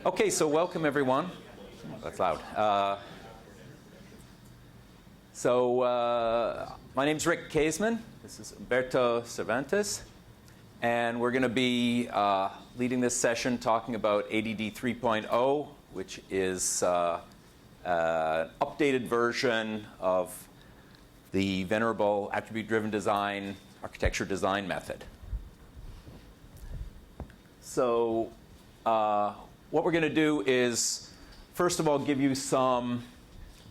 Okay, so welcome everyone. That's loud. My name's Rick Kazman. This is Humberto Cervantes. And we're going to be leading this session talking about ADD 3.0, which is an updated version of the venerable attribute-driven design architecture design method. So what we're going to do is, first of all, give you some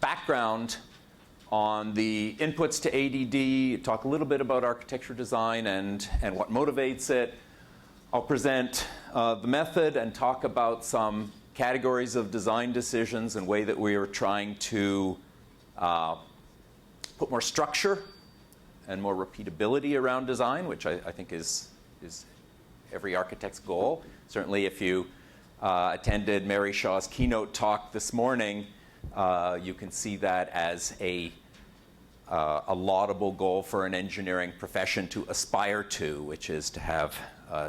background on the inputs to ADD, talk a little bit about architecture design and what motivates it. I'll present the method and talk about some categories of design decisions and way that we are trying to put more structure and more repeatability around design, which I think is every architect's goal. Certainly if you attended Mary Shaw's keynote talk this morning, you can see that as a laudable goal for an engineering profession to aspire to, which is to have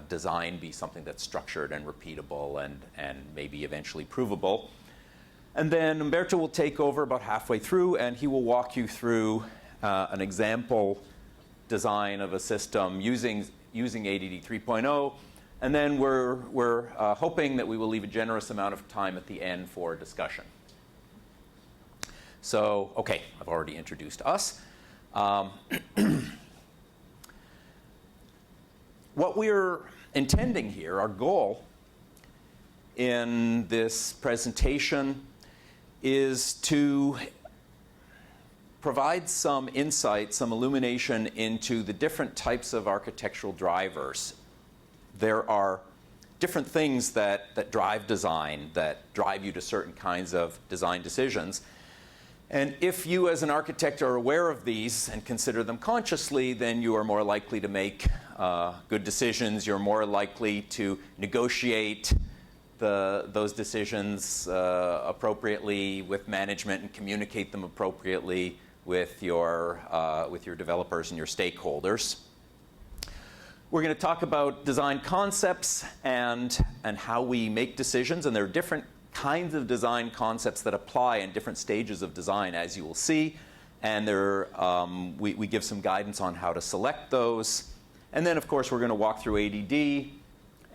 design be something that's structured and repeatable and maybe eventually provable. And then Humberto will take over about halfway through, and he will walk you through an example design of a system using ADD 3.0. And then we're hoping that we will leave a generous amount of time at the end for discussion. So, okay, I've already introduced us. What we're intending here, our goal in this presentation, is to provide some insight, some illumination into the different types of architectural drivers. There are different things that drive design, that drive you to certain kinds of design decisions. And if you as an architect are aware of these and consider them consciously, then you are more likely to make good decisions. You're more likely to negotiate those decisions appropriately with management and communicate them appropriately with your developers and your stakeholders. We're going to talk about design concepts and how we make decisions, and there are different kinds of design concepts that apply in different stages of design, as you will see, and we give some guidance on how to select those. And then, of course, we're going to walk through ADD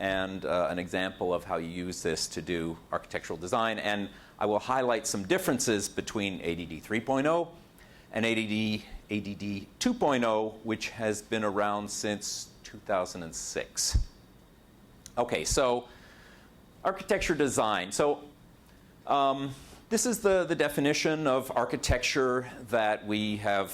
and an example of how you use this to do architectural design, and I will highlight some differences between ADD 3.0 and ADD 2.0, which has been around since 2006. Okay, so architecture design. So this is the definition of architecture that we have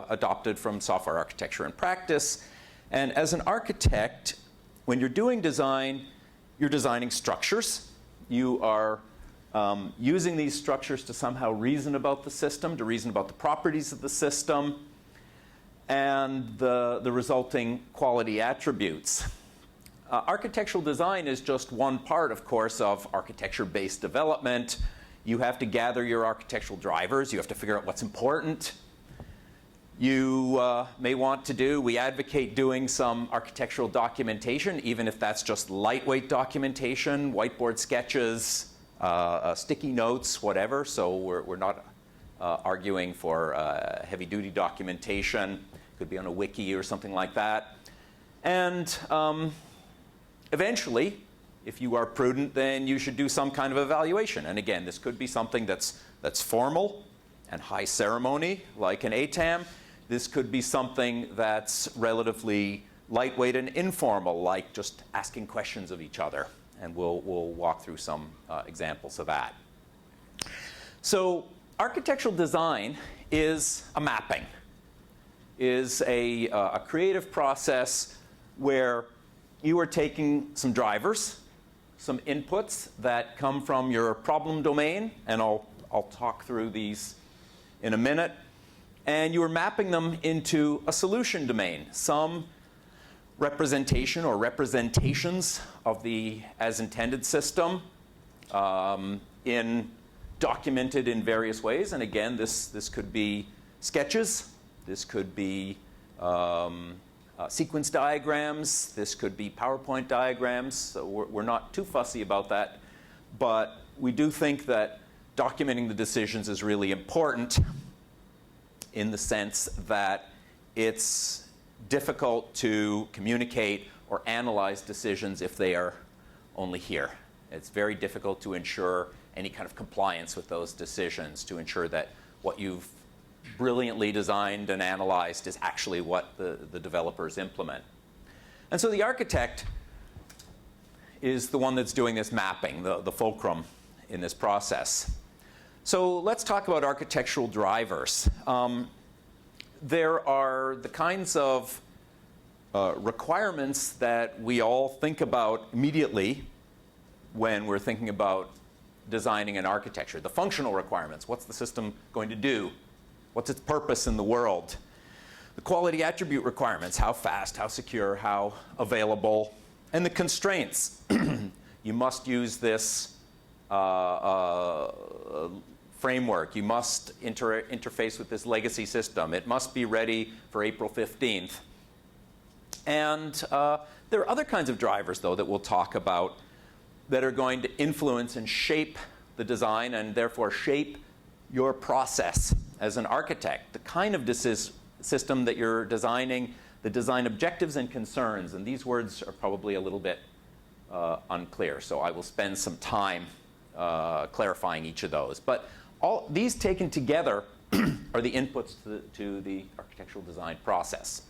adopted from software architecture and practice. And as an architect, when you're doing design, you're designing structures. You are using these structures to somehow reason about the system, to reason about the properties of the system, and the resulting quality attributes. Architectural design is just one part, of course, of architecture-based development. You have to gather your architectural drivers. You have to figure out what's important. You may want to we advocate doing some architectural documentation, even if that's just lightweight documentation, whiteboard sketches, sticky notes, whatever. So we're not arguing for heavy-duty documentation. Could be on a wiki or something like that. And eventually, if you are prudent, then you should do some kind of evaluation. And again, this could be something that's formal and high ceremony, like an ATAM. This could be something that's relatively lightweight and informal, like just asking questions of each other. And we'll walk through some examples of that. So architectural design is a mapping, is a creative process where you are taking some drivers, some inputs that come from your problem domain, and I'll talk through these in a minute, and you are mapping them into a solution domain, some representation or representations of the as intended system, documented in various ways. And again, this could be sketches, this could be sequence diagrams, this could be PowerPoint diagrams. So we're not too fussy about that. but we do think that documenting the decisions is really important in the sense that it's difficult to communicate or analyze decisions if they are only here. It's very difficult to ensure any kind of compliance with those decisions, to ensure that what you've brilliantly designed and analyzed is actually what the developers implement. And so the architect is the one that's doing this mapping, the fulcrum in this process. So let's talk about architectural drivers. There are the kinds of requirements that we all think about immediately when we're thinking about designing an architecture. The functional requirements. What's the system going to do? What's its purpose in the world? The quality attribute requirements. How fast, how secure, how available. And the constraints. You must use this framework. You must interface with this legacy system. It must be ready for April 15th. And there are other kinds of drivers, though, that we'll talk about that are going to influence and shape the design and therefore shape your process as an architect. The kind of system that you're designing, the design objectives and concerns. And these words are probably a little bit unclear, so I will spend some time clarifying each of those. But all these taken together are the inputs to the architectural design process.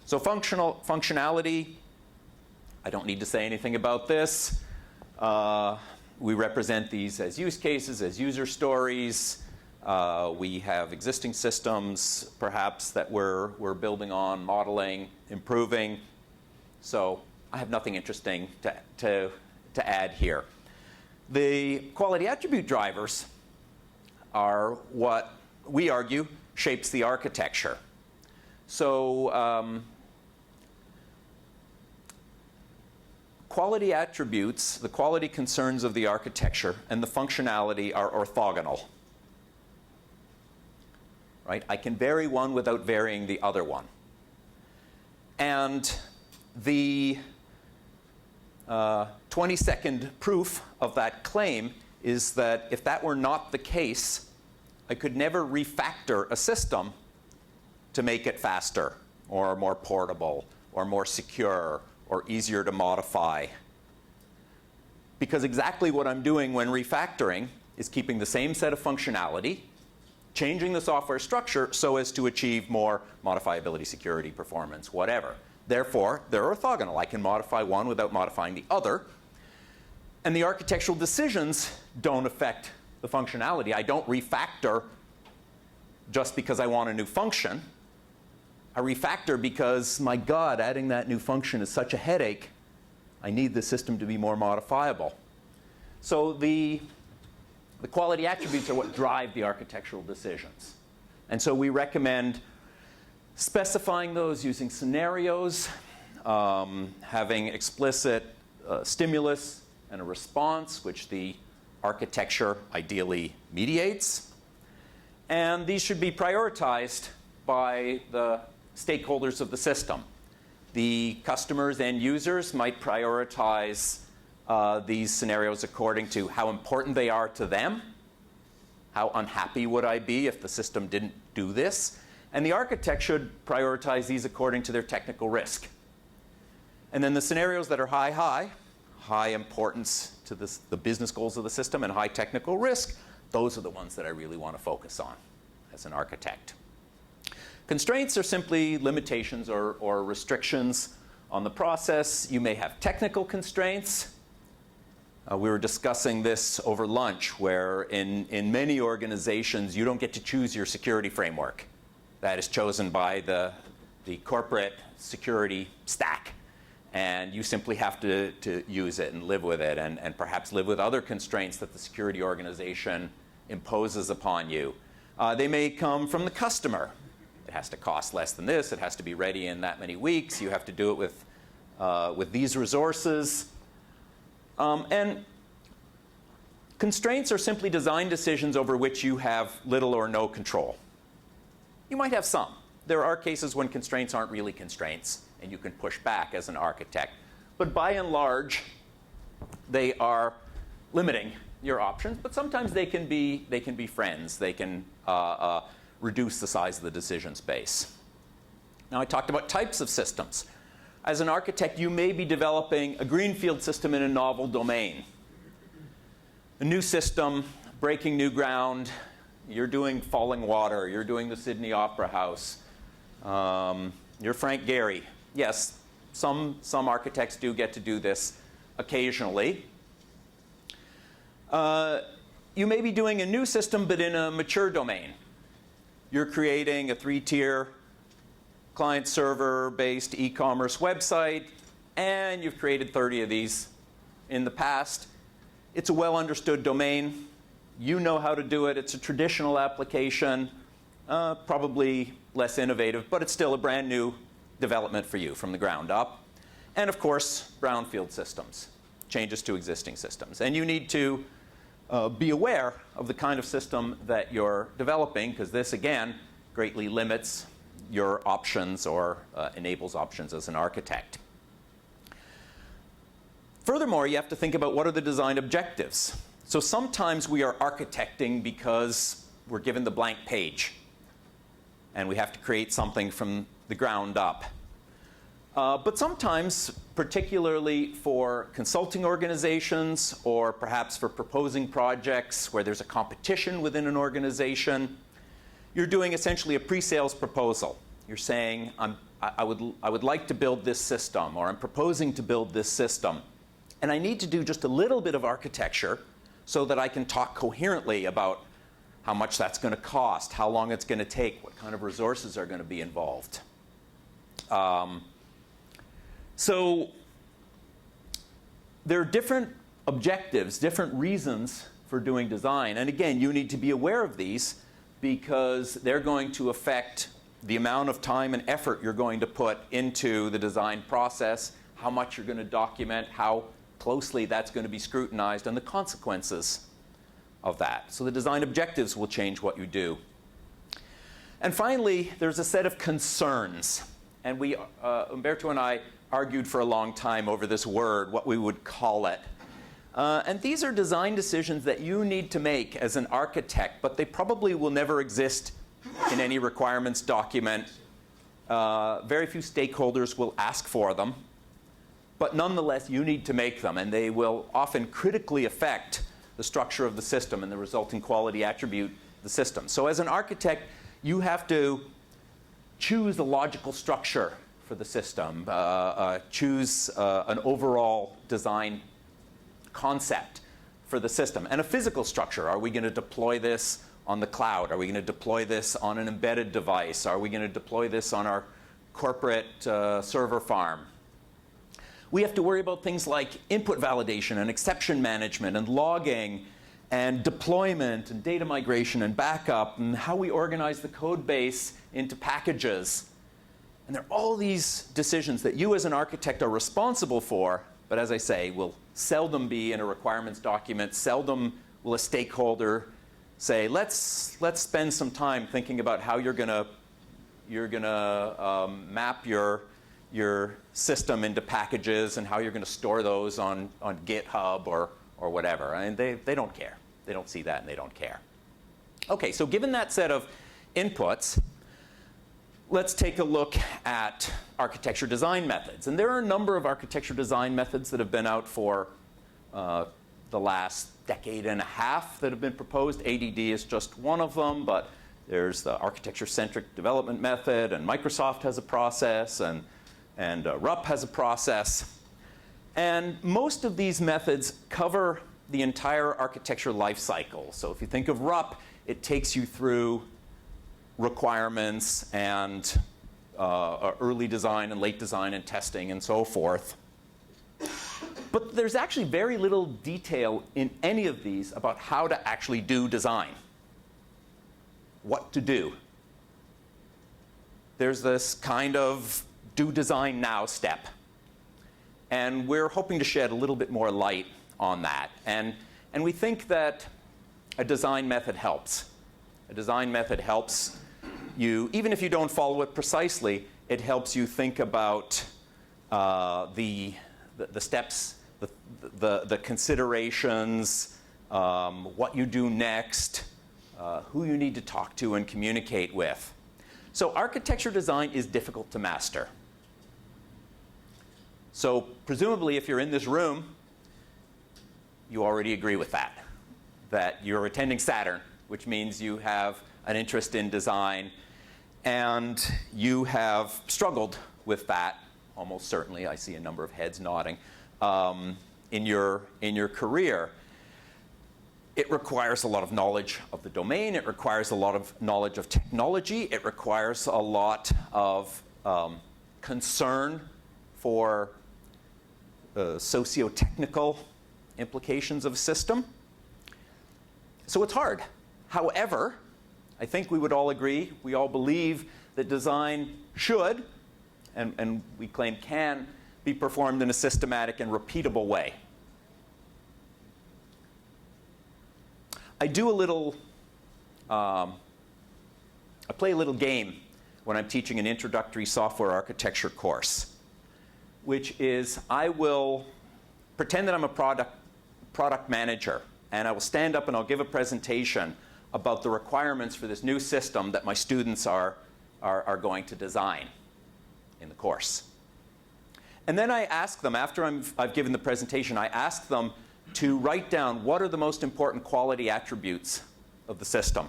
So functionality, I don't need to say anything about this. We represent these as use cases, as user stories. We have existing systems, perhaps, that we're building on, modeling, improving. So I have nothing interesting to add here. The quality attribute drivers are what we argue shapes the architecture. So quality attributes, the quality concerns of the architecture, and the functionality are orthogonal. Right? I can vary one without varying the other one. And the 20-second proof of that claim is that if that were not the case, I could never refactor a system to make it faster or more portable or more secure or easier to modify. Because exactly what I'm doing when refactoring is keeping the same set of functionality, changing the software structure so as to achieve more modifiability, security, performance, whatever. Therefore, they're orthogonal. I can modify one without modifying the other. And the architectural decisions don't affect the functionality. I don't refactor just because I want a new function. I refactor because, my God, adding that new function is such a headache. I need the system to be more modifiable. So the quality attributes are what drive the architectural decisions. And so we recommend specifying those using scenarios, having explicit stimulus and a response, which the architecture ideally mediates. And these should be prioritized by the stakeholders of the system. The customers and users might prioritize these scenarios according to how important they are to them. How unhappy would I be if the system didn't do this? And the architect should prioritize these according to their technical risk. And then the scenarios that are high importance to the business goals of the system and high technical risk, those are the ones that I really want to focus on as an architect. Constraints are simply limitations or restrictions on the process. You may have technical constraints. We were discussing this over lunch, where in many organizations, you don't get to choose your security framework. That is chosen by the corporate security stack. And you simply have to use it and live with it, and perhaps live with other constraints that the security organization imposes upon you. They may come from the customer. It has to cost less than this. It has to be ready in that many weeks. You have to do it with these resources. And constraints are simply design decisions over which you have little or no control. You might have some. There are cases when constraints aren't really constraints, and you can push back as an architect. But by and large, they are limiting your options, but sometimes they can be friends. They can reduce the size of the decision space. Now, I talked about types of systems. As an architect, you may be developing a greenfield system in a novel domain. A new system, breaking new ground. You're doing Falling Water. You're doing the Sydney Opera House. You're Frank Gehry. Yes, some architects do get to do this occasionally. You may be doing a new system, but in a mature domain. You're creating a 3-tier client-server-based e-commerce website, and you've created 30 of these in the past. It's a well-understood domain. You know how to do it. It's a traditional application, probably less innovative, but it's still a brand new development for you from the ground up. And of course, brownfield systems, changes to existing systems. And you need to be aware of the kind of system that you're developing, because this, again, greatly limits your options or enables options as an architect. Furthermore, you have to think about what are the design objectives. So sometimes we are architecting because we're given the blank page, and we have to create something from the ground up. But sometimes, particularly for consulting organizations or perhaps for proposing projects where there's a competition within an organization, you're doing essentially a pre-sales proposal. You're saying, I would like to build this system, or I'm proposing to build this system. And I need to do just a little bit of architecture so that I can talk coherently about how much that's going to cost, how long it's going to take, what kind of resources are going to be involved. So there are different objectives, different reasons for doing design. And again, you need to be aware of these because they're going to affect the amount of time and effort you're going to put into the design process, how much you're going to document, how closely that's going to be scrutinized, and the consequences of that. So the design objectives will change what you do. And finally, there's a set of concerns. And Humberto and I argued for a long time over this word, what we would call it. And these are design decisions that you need to make as an architect, but they probably will never exist in any requirements document. Very few stakeholders will ask for them. But nonetheless, you need to make them, and they will often critically affect the structure of the system and the resulting quality attribute of the system. So as an architect, you have to choose a logical structure for the system, choose an overall design concept for the system, and a physical structure. Are we going to deploy this on the cloud? Are we going to deploy this on an embedded device? Are we going to deploy this on our corporate server farm? We have to worry about things like input validation and exception management and logging and deployment and data migration and backup and how we organize the code base into packages. And there are all these decisions that you as an architect are responsible for, but as I say, will seldom be in a requirements document. Seldom will a stakeholder say, let's spend some time thinking about how you're gonna map your system into packages and how you're going to store those on GitHub or whatever. And they don't care. They don't see that and they don't care. Okay, so given that set of inputs, let's take a look at architecture design methods. And there are a number of architecture design methods that have been out for the last decade and a half that have been proposed. ADD is just one of them, but there's the architecture-centric development method, and Microsoft has a process, and RUP has a process. And most of these methods cover the entire architecture life cycle. So if you think of RUP, it takes you through requirements and early design and late design and testing and so forth. But there's actually very little detail in any of these about how to actually do design. What to do. There's this kind of do design now step. And we're hoping to shed a little bit more light on that. And we think that a design method helps. A design method helps you, even if you don't follow it precisely, it helps you think about the steps the considerations, what you do next, who you need to talk to and communicate with. So architecture design is difficult to master. So presumably if you're in this room, you already agree with that you're attending SATURN, which means you have an interest in design, and you have struggled with that, almost certainly, I see a number of heads nodding, in your career. It requires a lot of knowledge of the domain. It requires a lot of knowledge of technology. It requires a lot of concern for socio-technical implications of a system. So it's hard. However, I think we would all agree, we all believe that design should, and we claim can, be performed in a systematic and repeatable way. I do a little, I play a little game when I'm teaching an introductory software architecture course, which is I will pretend that I'm a product manager, and I will stand up and I'll give a presentation about the requirements for this new system that my students are going to design in the course. And then I ask them, after I've given the presentation, I ask them to write down what are the most important quality attributes of the system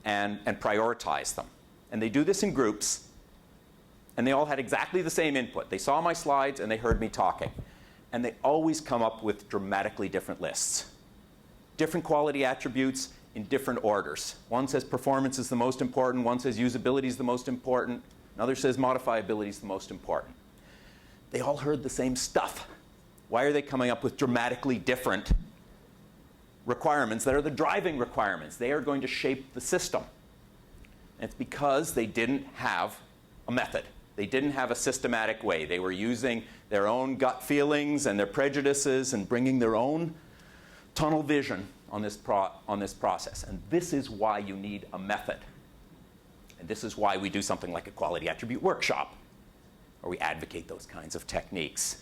and prioritize them. And they do this in groups, and they all had exactly the same input. They saw my slides and they heard me talking. And they always come up with dramatically different lists. Different quality attributes in different orders. One says performance is the most important, one says usability is the most important, another says modifiability is the most important. They all heard the same stuff. Why are they coming up with dramatically different requirements that are the driving requirements? They are going to shape the system. And it's because they didn't have a method. They didn't have a systematic way. They were using their own gut feelings and their prejudices and bringing their own tunnel vision on this process. And this is why you need a method. And this is why we do something like a quality attribute workshop, or we advocate those kinds of techniques.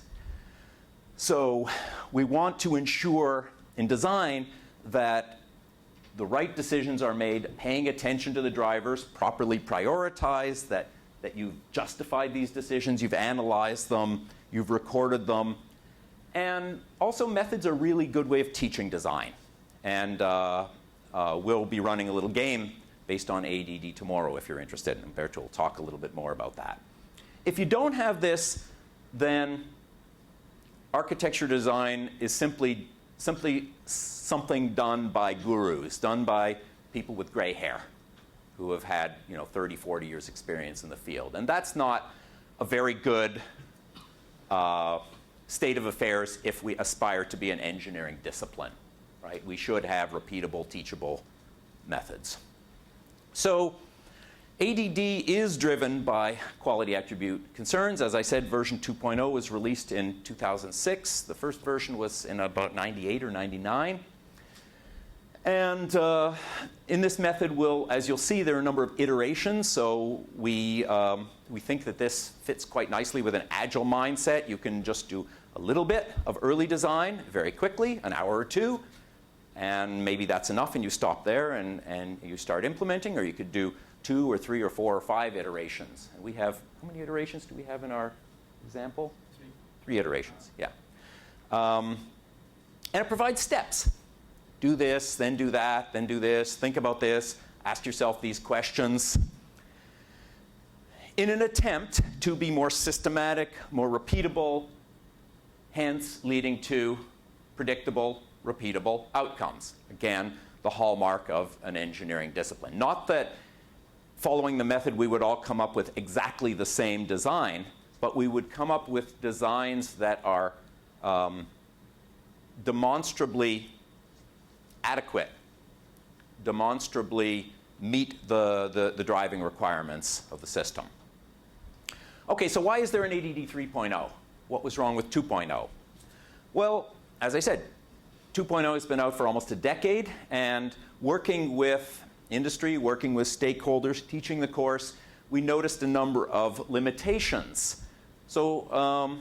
So we want to ensure in design that the right decisions are made, paying attention to the drivers, properly prioritized, that you've justified these decisions, you've analyzed them, you've recorded them. And also methods are a really good way of teaching design. And we'll be running a little game based on ADD tomorrow if you're interested. And Humberto will talk a little bit more about that. If you don't have this, then architecture design is simply something done by gurus, done by people with gray hair who have had 30, 40 years experience in the field. And that's not a very good state of affairs if we aspire to be an engineering discipline, right? We should have repeatable, teachable methods. So ADD is driven by quality attribute concerns. As I said, version 2.0 was released in 2006. The first version was in about 98 or 99. And in this method, as you'll see, there are a number of iterations. So we think that this fits quite nicely with an agile mindset. You can just do a little bit of early design very quickly, an hour or two, and maybe that's enough, and you stop there and you start implementing, or you could do 2 or 3 or 4 or 5 iterations. And we have, how many iterations do we have in our example? 3 iterations, yeah. And it provides steps. Do this, then do that, then do this, think about this, ask yourself these questions, in an attempt to be more systematic, more repeatable, hence leading to predictable, repeatable outcomes. Again, the hallmark of an engineering discipline. Not that following the method we would all come up with exactly the same design, but we would come up with designs that are demonstrably adequate, demonstrably meet the driving requirements of the system. Okay, so why is there an ADD 3.0? What was wrong with 2.0? Well, as I said, 2.0 has been out for almost a decade, and working with industry, working with stakeholders, teaching the course, we noticed a number of limitations. So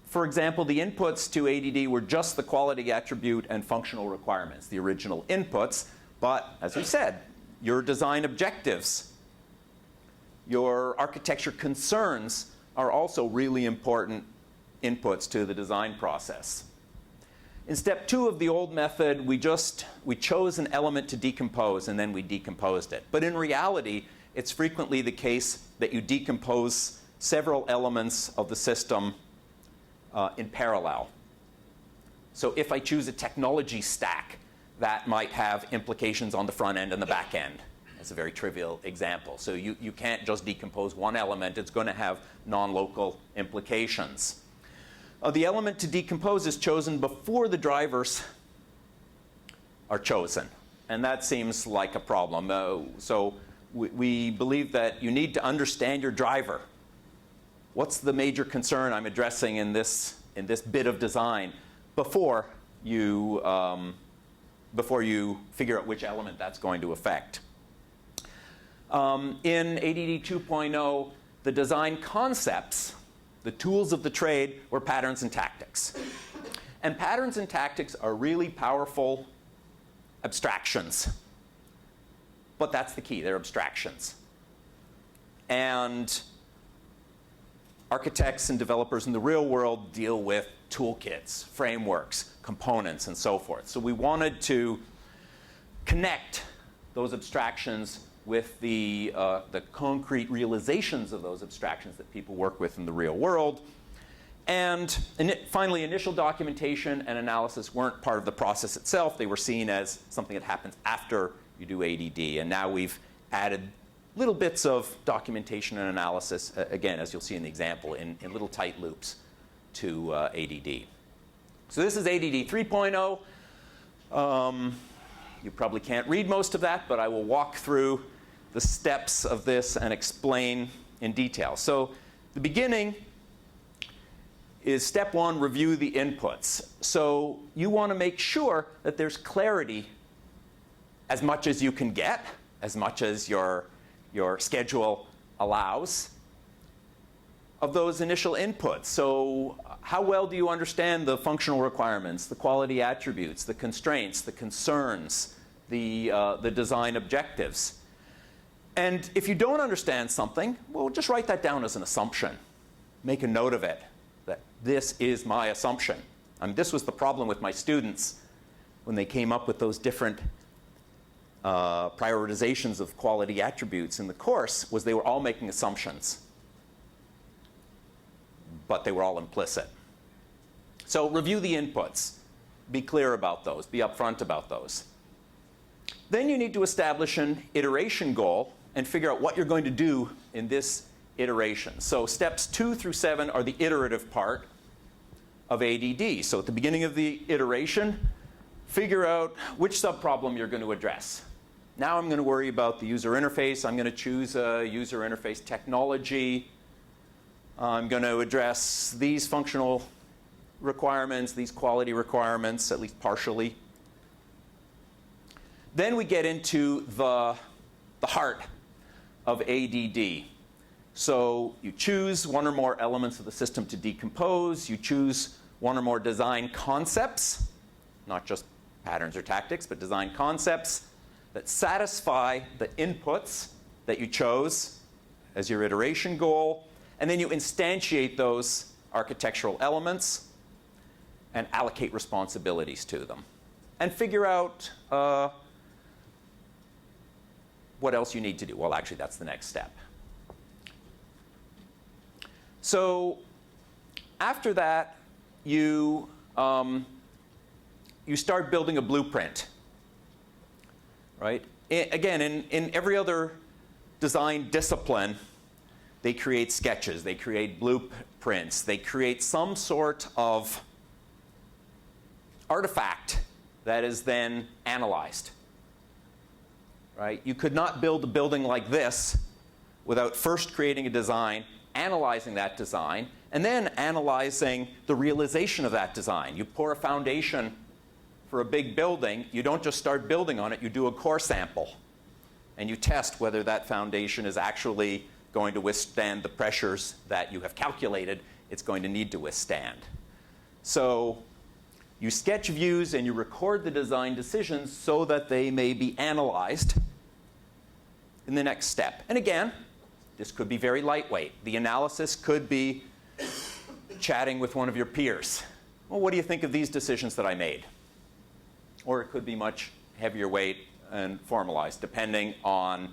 for example, the inputs to ADD were just the quality attribute and functional requirements, the original inputs. But as we said, your design objectives, your architecture concerns are also really important inputs to the design process. In step 2 of the old method, we chose an element to decompose, and then we decomposed it. But in reality, it's frequently the case that you decompose several elements of the system in parallel. So if I choose a technology stack, that might have implications on the front end and the back end. That's a very trivial example. So you can't just decompose one element. It's going to have non-local implications. The element to decompose is chosen before the drivers are chosen. And that seems like a problem. So we believe that you need to understand your driver. What's the major concern I'm addressing in this bit of design before you figure out which element that's going to affect. In ADD 2.0, the design concepts, the tools of the trade, were patterns and tactics. And patterns and tactics are really powerful abstractions. But that's the key, they're abstractions. And architects and developers in the real world deal with toolkits, frameworks, components, and so forth. So we wanted to connect those abstractions with the concrete realizations of those abstractions that people work with in the real world. And finally, initial documentation and analysis weren't part of the process itself. They were seen as something that happens after you do ADD. And now we've added little bits of documentation and analysis, again, as you'll see in the example, in little tight loops to ADD. So this is ADD 3.0. You probably can't read most of that, but I will walk through the steps of this and explain in detail. So the beginning is step 1, review the inputs. So you want to make sure that there's clarity as much as you can get, as much as your schedule allows, of those initial inputs. So how well do you understand the functional requirements, the quality attributes, the constraints, the concerns, the design objectives? And if you don't understand something, well, just write that down as an assumption. Make a note of it, that this is my assumption. This was the problem with my students when they came up with those different prioritizations of quality attributes in the course, was they were all making assumptions. But they were all implicit. So review the inputs. Be clear about those. Be upfront about those. Then you need to establish an iteration goal and figure out what you're going to do in this iteration. So steps 2 through 7 are the iterative part of ADD. So at the beginning of the iteration, figure out which subproblem you're going to address. Now I'm going to worry about the user interface. I'm going to choose a user interface technology. I'm going to address these functional requirements, these quality requirements, at least partially. Then we get into the heart of ADD. So you choose one or more elements of the system to decompose. You choose one or more design concepts, not just patterns or tactics, but design concepts that satisfy the inputs that you chose as your iteration goal. And then you instantiate those architectural elements and allocate responsibilities to them. And figure out what else you need to do. Well, actually, that's the next step. So after that, you start building a blueprint. Right? Again, in every other design discipline, they create sketches, they create blueprints, they create some sort of artifact that is then analyzed. Right? You could not build a building like this without first creating a design, analyzing that design, and then analyzing the realization of that design. You pour a foundation for a big building, you don't just start building on it, you do a core sample. And you test whether that foundation is actually going to withstand the pressures that you have calculated it's going to need to withstand. So you sketch views and you record the design decisions so that they may be analyzed in the next step. And again, this could be very lightweight. The analysis could be chatting with one of your peers. Well, what do you think of these decisions that I made? Or it could be much heavier weight and formalized, depending on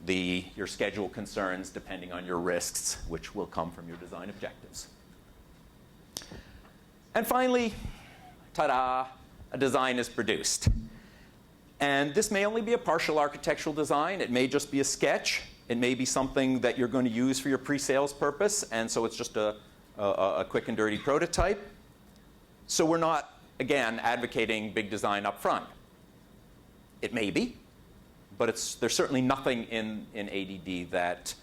your schedule concerns, depending on your risks, which will come from your design objectives. And finally, ta-da, a design is produced. And this may only be a partial architectural design. It may just be a sketch. It may be something that you're going to use for your pre-sales purpose, and so it's just a quick and dirty prototype. So we're not, again, advocating big design up front. It may be, but there's certainly nothing in ADD that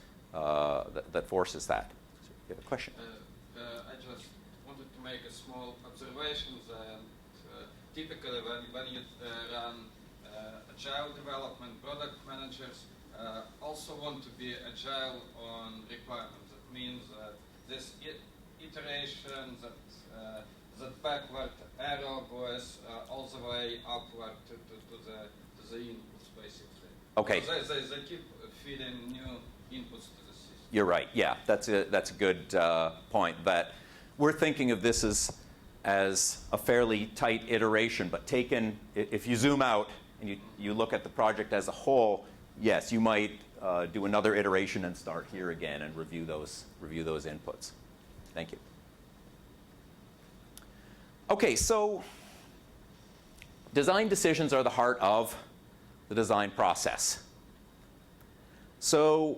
forces that. So you have a question? I just wanted to make a small observation that typically when you run agile development, product managers also want to be agile on requirements. That means that this iteration, that backward arrow goes all the way upward to the inputs, basically. Okay. So they keep feeding new inputs to the system. You're right. Yeah, that's a good point. That we're thinking of this as a fairly tight iteration, but taken, if you zoom out and you look at the project as a whole, yes, you might do another iteration and start here again and review those inputs. Thank you. Okay, so design decisions are the heart of the design process. So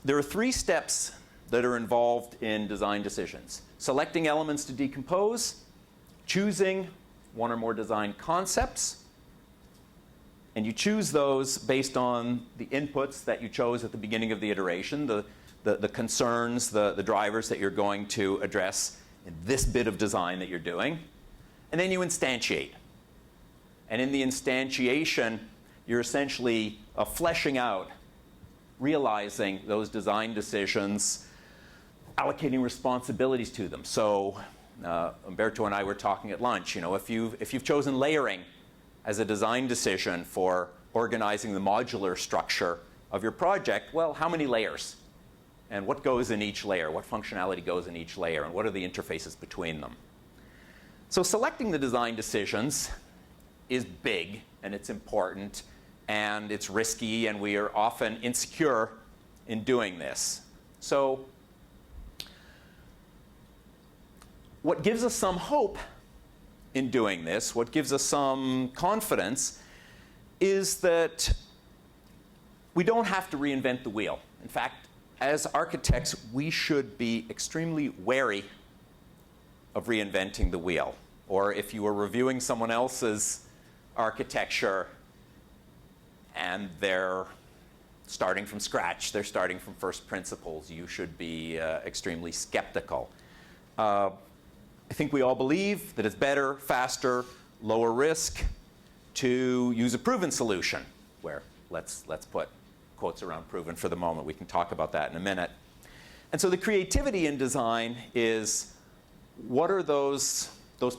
there are 3 steps that are involved in design decisions: selecting elements to decompose, choosing one or more design concepts, and you choose those based on the inputs that you chose at the beginning of the iteration, the concerns, the drivers that you're going to address in this bit of design that you're doing. And then you instantiate. And in the instantiation, you're essentially fleshing out, realizing those design decisions, allocating responsibilities to them. So Humberto and I were talking at lunch. If you've chosen layering as a design decision for organizing the modular structure of your project, well, how many layers? And what goes in each layer? What functionality goes in each layer? And what are the interfaces between them? So selecting the design decisions is big, and it's important, and it's risky, and we are often insecure in doing this. So what gives us some hope in doing this, what gives us some confidence, is that we don't have to reinvent the wheel. In fact, as architects, we should be extremely wary of reinventing the wheel. Or if you were reviewing someone else's architecture and they're starting from scratch, they're starting from first principles, you should be extremely skeptical. I think we all believe that it's better, faster, lower risk to use a proven solution, where let's put quotes around proven for the moment. We can talk about that in a minute. And so the creativity in design is, what are those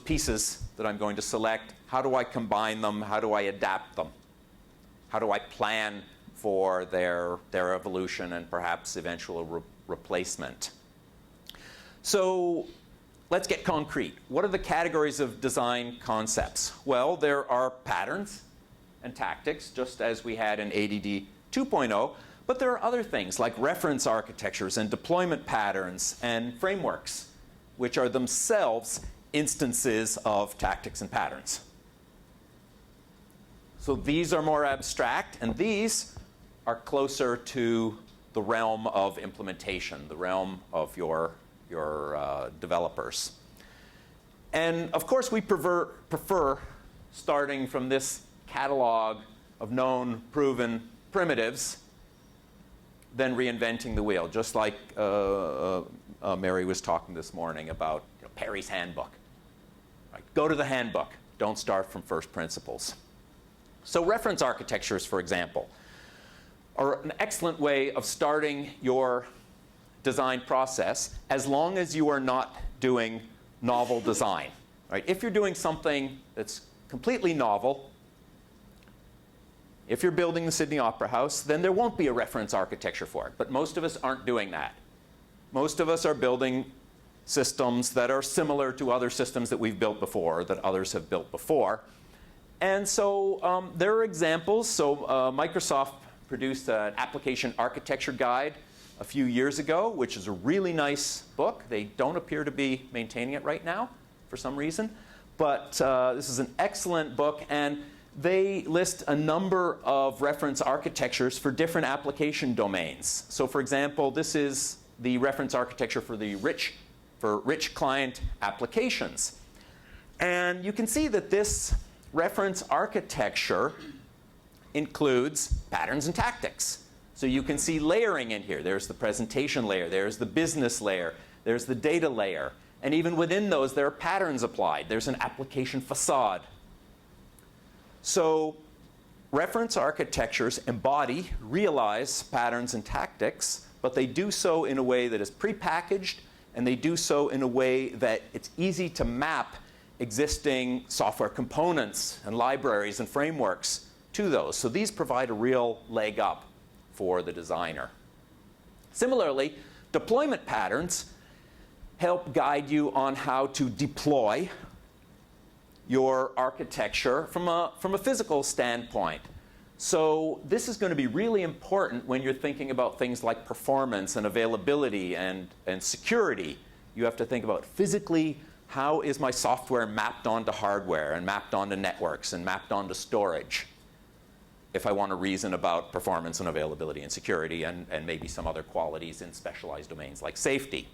pieces that I'm going to select? How do I combine them? How do I adapt them? How do I plan for their evolution and perhaps eventual replacement? So let's get concrete. What are the categories of design concepts? Well, there are patterns and tactics, just as we had in ADD 2.0, but there are other things like reference architectures and deployment patterns and frameworks, which are themselves instances of tactics and patterns. So these are more abstract, and these are closer to the realm of implementation, the realm of your developers. And of course, we prefer starting from this catalog of known, proven primitives than reinventing the wheel, just like Mary was talking this morning about Perry's handbook. Right? Go to the handbook. Don't start from first principles. So reference architectures, for example, are an excellent way of starting your design process, as long as you are not doing novel design. Right? If you're doing something that's completely novel, if you're building the Sydney Opera House, then there won't be a reference architecture for it. But most of us aren't doing that. Most of us are building systems that are similar to other systems that we've built before, that others have built before. And so there are examples. So Microsoft produced an application architecture guide a few years ago, which is a really nice book. They don't appear to be maintaining it right now for some reason. But this is an excellent book. And they list a number of reference architectures for different application domains. So for example, this is the reference architecture for the rich client applications. And you can see that this reference architecture includes patterns and tactics. So you can see layering in here. There's the presentation layer, there's the business layer, there's the data layer. And even within those, there are patterns applied. There's an application facade. So reference architectures embody, realize patterns and tactics, but they do so in a way that is prepackaged, and they do so in a way that it's easy to map existing software components and libraries and frameworks to those. So these provide a real leg up for the designer. Similarly, deployment patterns help guide you on how to deploy your architecture from a physical standpoint. So this is going to be really important when you're thinking about things like performance and availability and security. You have to think about physically, how is my software mapped onto hardware and mapped onto networks and mapped onto storage, if I want to reason about performance and availability and security and maybe some other qualities in specialized domains like safety.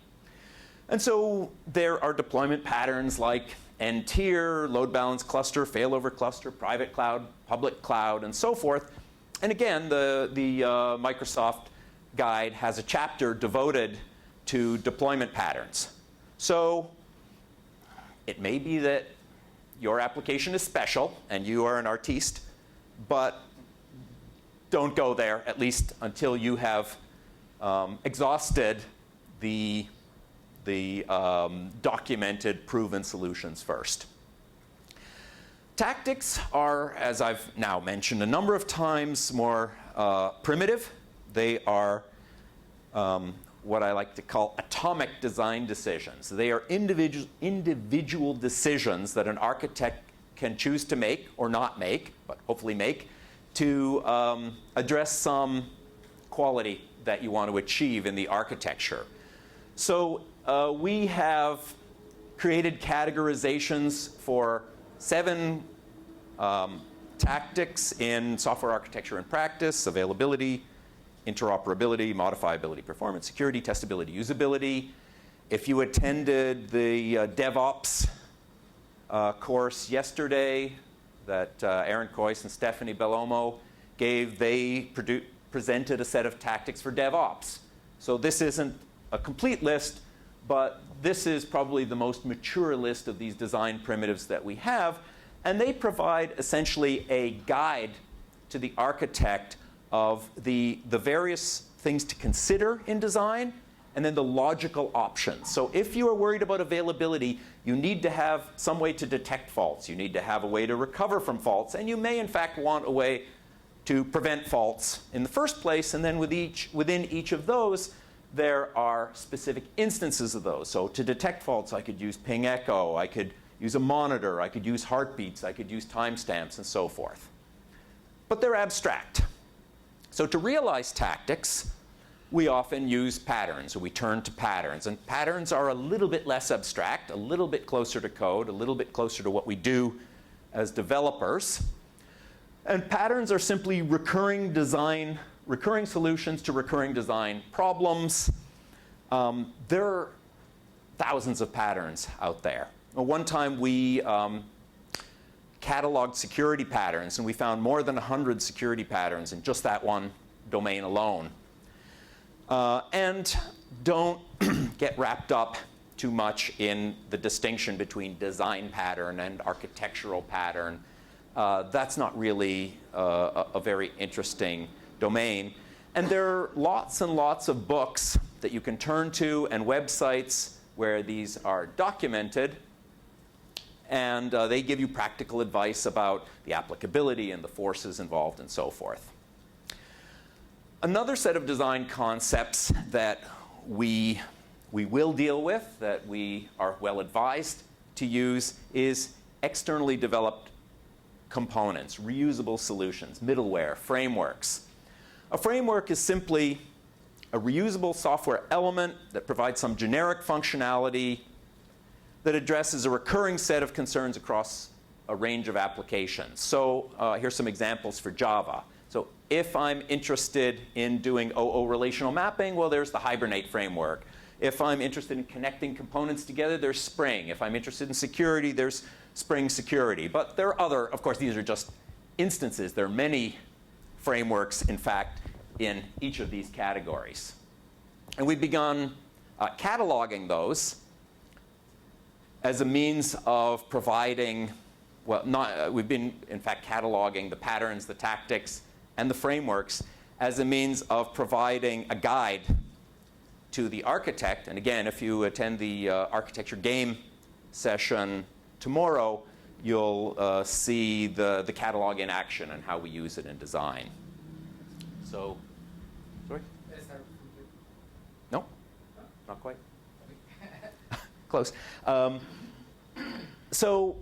And so there are deployment patterns like N-tier, load balance cluster, failover cluster, private cloud, public cloud, and so forth. And again, the Microsoft guide has a chapter devoted to deployment patterns. So it may be that your application is special and you are an artiste, but don't go there, at least until you have exhausted the documented, proven solutions first. Tactics are, as I've now mentioned a number of times, more primitive. They are what I like to call atomic design decisions. They are individual decisions that an architect can choose to make or not make, but hopefully make, to address some quality that you want to achieve in the architecture. So we have created categorizations for 7 tactics in software architecture and practice: availability, interoperability, modifiability, performance, security, testability, usability. If you attended the DevOps course yesterday that Aaron Coyce and Stephanie Bellomo gave, they presented a set of tactics for DevOps. So this isn't a complete list, but this is probably the most mature list of these design primitives that we have. And they provide essentially a guide to the architect of the various things to consider in design, and then the logical options. So if you are worried about availability, you need to have some way to detect faults. You need to have a way to recover from faults. And you may, in fact, want a way to prevent faults in the first place. And then within each of those, there are specific instances of those. So to detect faults, I could use ping echo. I could use a monitor. I could use heartbeats. I could use timestamps, and so forth. But they're abstract. So to realize tactics, we often use patterns, or we turn to patterns. And patterns are a little bit less abstract, a little bit closer to code, a little bit closer to what we do as developers. And patterns are simply recurring solutions to recurring design problems. There are thousands of patterns out there. One time we cataloged security patterns, and we found more than 100 security patterns in just that one domain alone. And don't get wrapped up too much in the distinction between design pattern and architectural pattern. That's not really a very interesting domain. And there are lots and lots of books that you can turn to and websites where these are documented, and they give you practical advice about the applicability and the forces involved and so forth. Another set of design concepts that we will deal with, that we are well advised to use, is externally developed components, reusable solutions, middleware, frameworks. A framework is simply a reusable software element that provides some generic functionality that addresses a recurring set of concerns across a range of applications. So here's some examples for Java. So if I'm interested in doing OO relational mapping, well, there's the Hibernate framework. If I'm interested in connecting components together, there's Spring. If I'm interested in security, there's Spring Security. But there are other, of course, these are just instances. There are many frameworks, in fact, in each of these categories. And we've begun cataloging those as a means of providing, well, we've been, in fact, cataloging the patterns, the tactics, and the frameworks as a means of providing a guide to the architect. And again, if you attend the architecture game session tomorrow, you'll see the catalog in action and how we use it in design. So, sorry? No, not quite. Close. So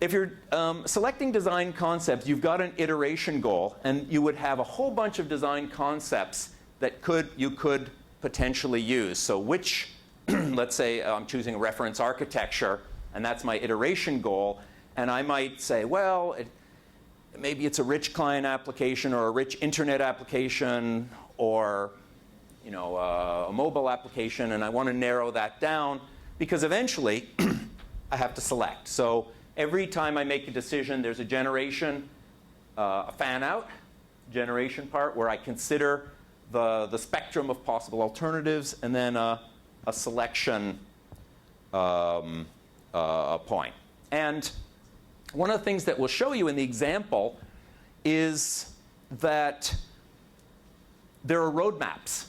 if you're selecting design concepts, you've got an iteration goal, and you would have a whole bunch of design concepts that you could potentially use. So which, let's say I'm choosing a reference architecture, and that's my iteration goal, and I might say, well, maybe it's a rich client application or a rich internet application or a mobile application, and I want to narrow that down because eventually I have to select. So every time I make a decision, there's a generation, a fan-out generation part where I consider the spectrum of possible alternatives, and then a selection point. And one of the things that we'll show you in the example is that there are roadmaps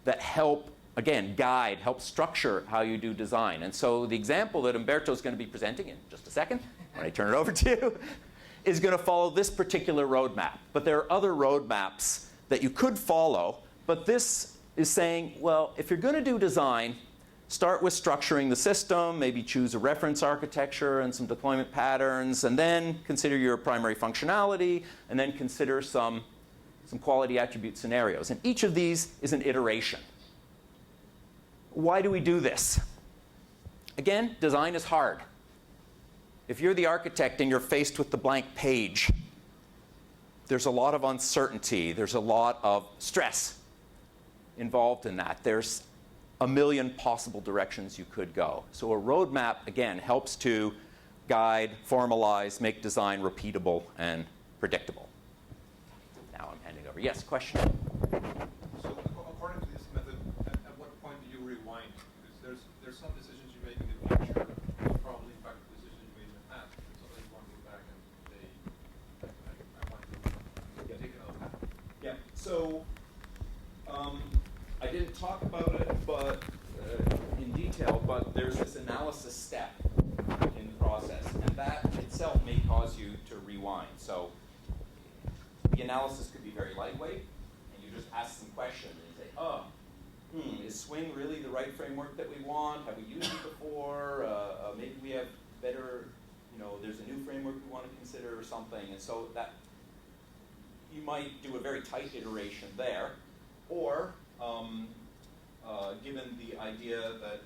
that help, again, guide, help structure how you do design. And so the example that Humberto is going to be presenting in just a second, when I turn it over to you, is going to follow this particular roadmap. But there are other roadmaps that you could follow. But this is saying, well, if you're going to do design, start with structuring the system, maybe choose a reference architecture and some deployment patterns, and then consider your primary functionality, and then consider some quality attribute scenarios. And each of these is an iteration. Why do we do this? Again, design is hard. If you're the architect and you're faced with the blank page, there's a lot of uncertainty. There's a lot of stress involved in that. There's a million possible directions you could go. So a roadmap, again, helps to guide, formalize, make design repeatable and predictable. Now I'm handing over. Yes, question? So according to this method, at what point do you rewind? Because there's some decisions you make in the future, probably in fact decisions you made in the past. And somebody want to go back and say, I want to take another path. Yeah. So I didn't talk about it, but in detail. But there's this analysis step in the process, and that itself may cause you to rewind. So the analysis could be very lightweight, and you just ask some questions and say, is Swing really the right framework that we want? Have we used it before? Maybe we have better, there's a new framework we want to consider or something. And so that you might do a very tight iteration there, or given the idea that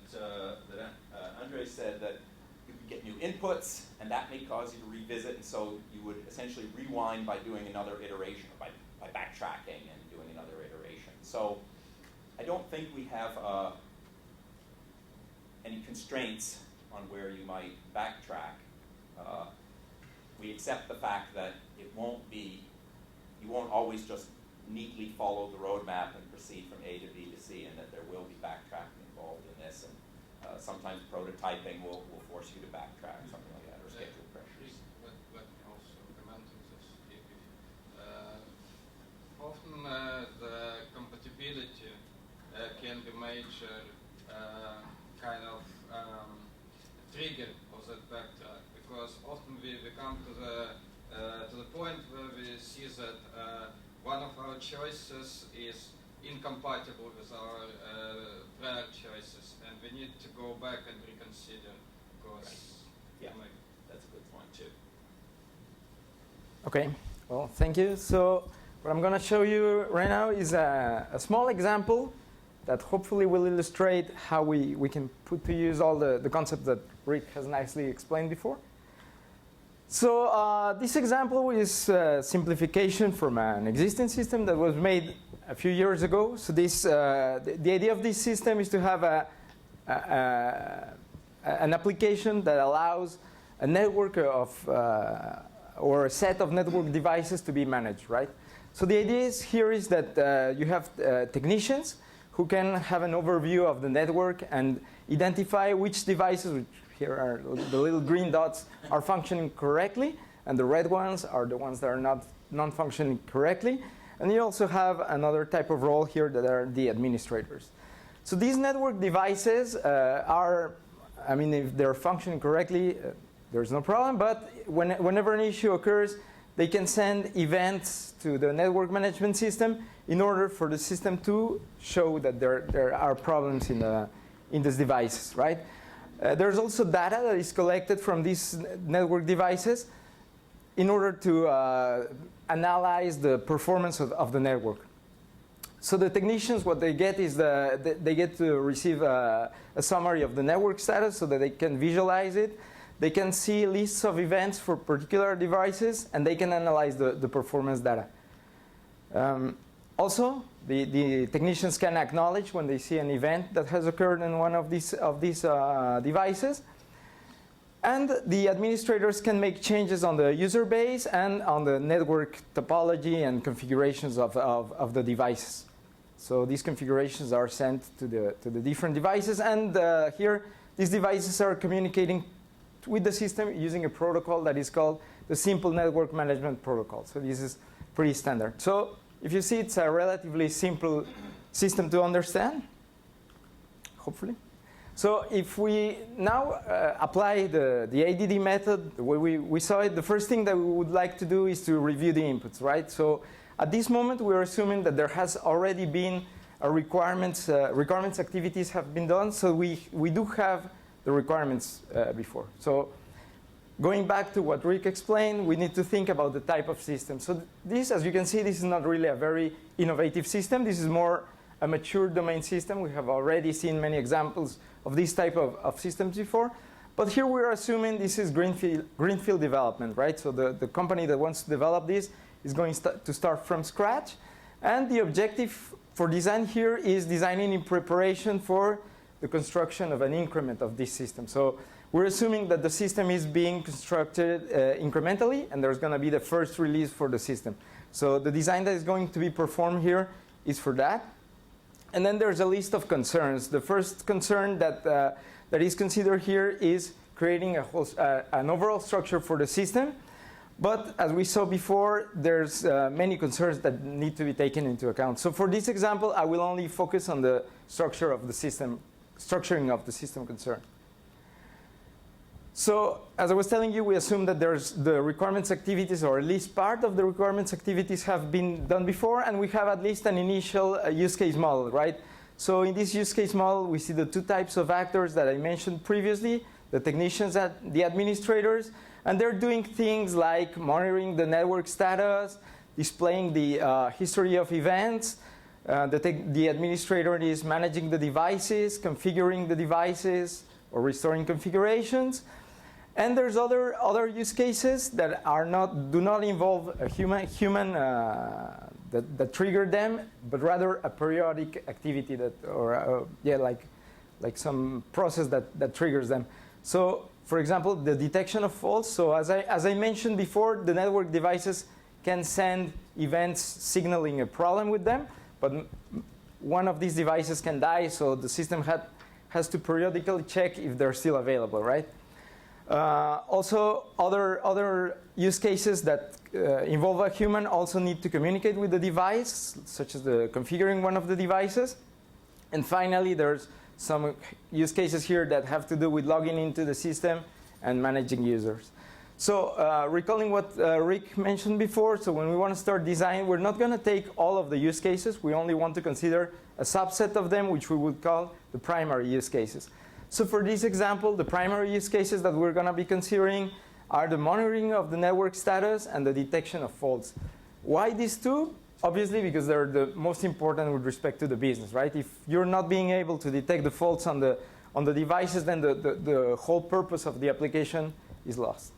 Andre said that you could get new inputs, and that may cause you to revisit, and so you would essentially rewind by doing another iteration, or by backtracking and doing another iteration. So I don't think we have any constraints on where you might backtrack. We accept the fact that you won't always just neatly follow the roadmap and proceed from A to B to C, and that there will be backtracking involved in this. And sometimes prototyping will force you to backtrack, something like that, or schedule pressures. Let me also comment on this. Often the compatibility can be made manager kind of trigger of that backtrack, because often we come to the point where we see that one of our choices is incompatible with our prior choices, and we need to go back and reconsider, because yeah, that's a good point too. Okay, well, thank you. So what I'm going to show you right now is a small example that hopefully will illustrate how we can put to use all the concepts that Rick has nicely explained before. So this example is a simplification from an existing system that was made a few years ago. So this, the idea of this system is to have an application that allows a network of, or a set of network devices to be managed, right? So the idea here is that you have technicians who can have an overview of the network and identify which devices, which here are the little green dots, are functioning correctly, and the red ones are the ones that are not functioning correctly. And you also have another type of role here that are the administrators. So these network devices are, I mean, if they're functioning correctly, there's no problem. But whenever an issue occurs, they can send events to the network management system in order for the system to show that there are problems in these devices, right? There's also data that is collected from these network devices in order to analyze the performance of the network. So the technicians, what they get is they get to receive a summary of the network status so that they can visualize it. They can see lists of events for particular devices, and they can analyze the performance data. Also, the technicians can acknowledge when they see an event that has occurred in one of these devices. And the administrators can make changes on the user base and on the network topology and configurations of the devices. So these configurations are sent to the different devices. And here, these devices are communicating with the system using a protocol that is called the Simple Network Management Protocol. So this is pretty standard. So if you see, it's a relatively simple system to understand, hopefully. So if we now apply the ADD method, the way we saw it, the first thing that we would like to do is to review the inputs, right? So at this moment, we're assuming that there has already been a requirements activities have been done. So we do have the requirements before. So going back to what Rick explained, we need to think about the type of system. So this, as you can see, this is not really a very innovative system. This is more a mature domain system. We have already seen many examples of this type of systems before. But here we're assuming this is greenfield development, right? So the company that wants to develop this is going to start from scratch. And the objective for design here is designing in preparation for the construction of an increment of this system. So we're assuming that the system is being constructed incrementally, and there's going to be the first release for the system. So the design that is going to be performed here is for that. And then there's a list of concerns. The first concern that is considered here is creating an overall structure for the system. But as we saw before, there's many concerns that need to be taken into account. So for this example, I will only focus on the structure of the system, structuring of the system concern. So as I was telling you, we assume that there's the requirements activities, or at least part of the requirements activities have been done before, and we have at least an initial use case model, right? So in this use case model, we see the two types of actors that I mentioned previously, the technicians and the administrators, and they're doing things like monitoring the network status, displaying the history of events. The administrator is managing the devices, configuring the devices, or restoring configurations. And there's other use cases that do not involve a human that trigger them, but rather a periodic activity like some process that triggers them. So, for example, the detection of faults. So as I mentioned before, the network devices can send events signaling a problem with them, but one of these devices can die, so the system has to periodically check if they're still available, right? Also, other use cases that involve a human also need to communicate with the device, such as configuring one of the devices. And finally, there's some use cases here that have to do with logging into the system and managing users. So recalling what Rick mentioned before, so when we want to start design, we're not going to take all of the use cases. We only want to consider a subset of them, which we would call the primary use cases. So for this example, the primary use cases that we're going to be considering are the monitoring of the network status and the detection of faults. Why these two? Obviously, because they're the most important with respect to the business, right? If you're not being able to detect the faults on the devices, then the whole purpose of the application is lost.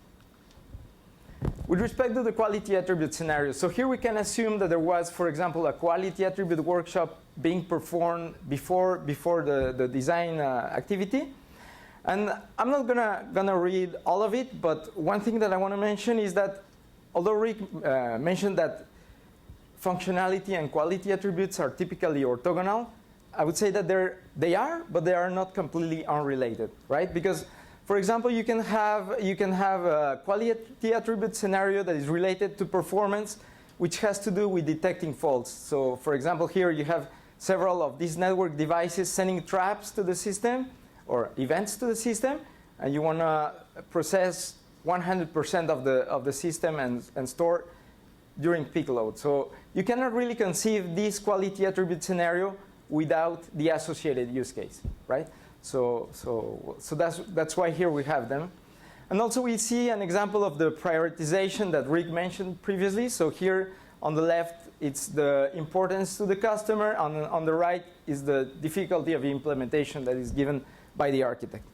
With respect to the quality attribute scenario, so here we can assume that there was, for example, a quality attribute workshop being performed before the design activity. And I'm not gonna read all of it, but one thing that I want to mention is that although Rick mentioned that functionality and quality attributes are typically orthogonal, I would say that they are, but they are not completely unrelated, right? Because, for example, you can have a quality attribute scenario that is related to performance, which has to do with detecting faults. So, for example, here you have several of these network devices sending traps to the system or events to the system, and you want to process 100% of the system and store during peak load. So you cannot really conceive this quality attribute scenario without the associated use case, right? So that's why here we have them. And also we see an example of the prioritization that Rick mentioned previously. So here on the left, it's the importance to the customer. On the right is the difficulty of implementation that is given by the architect.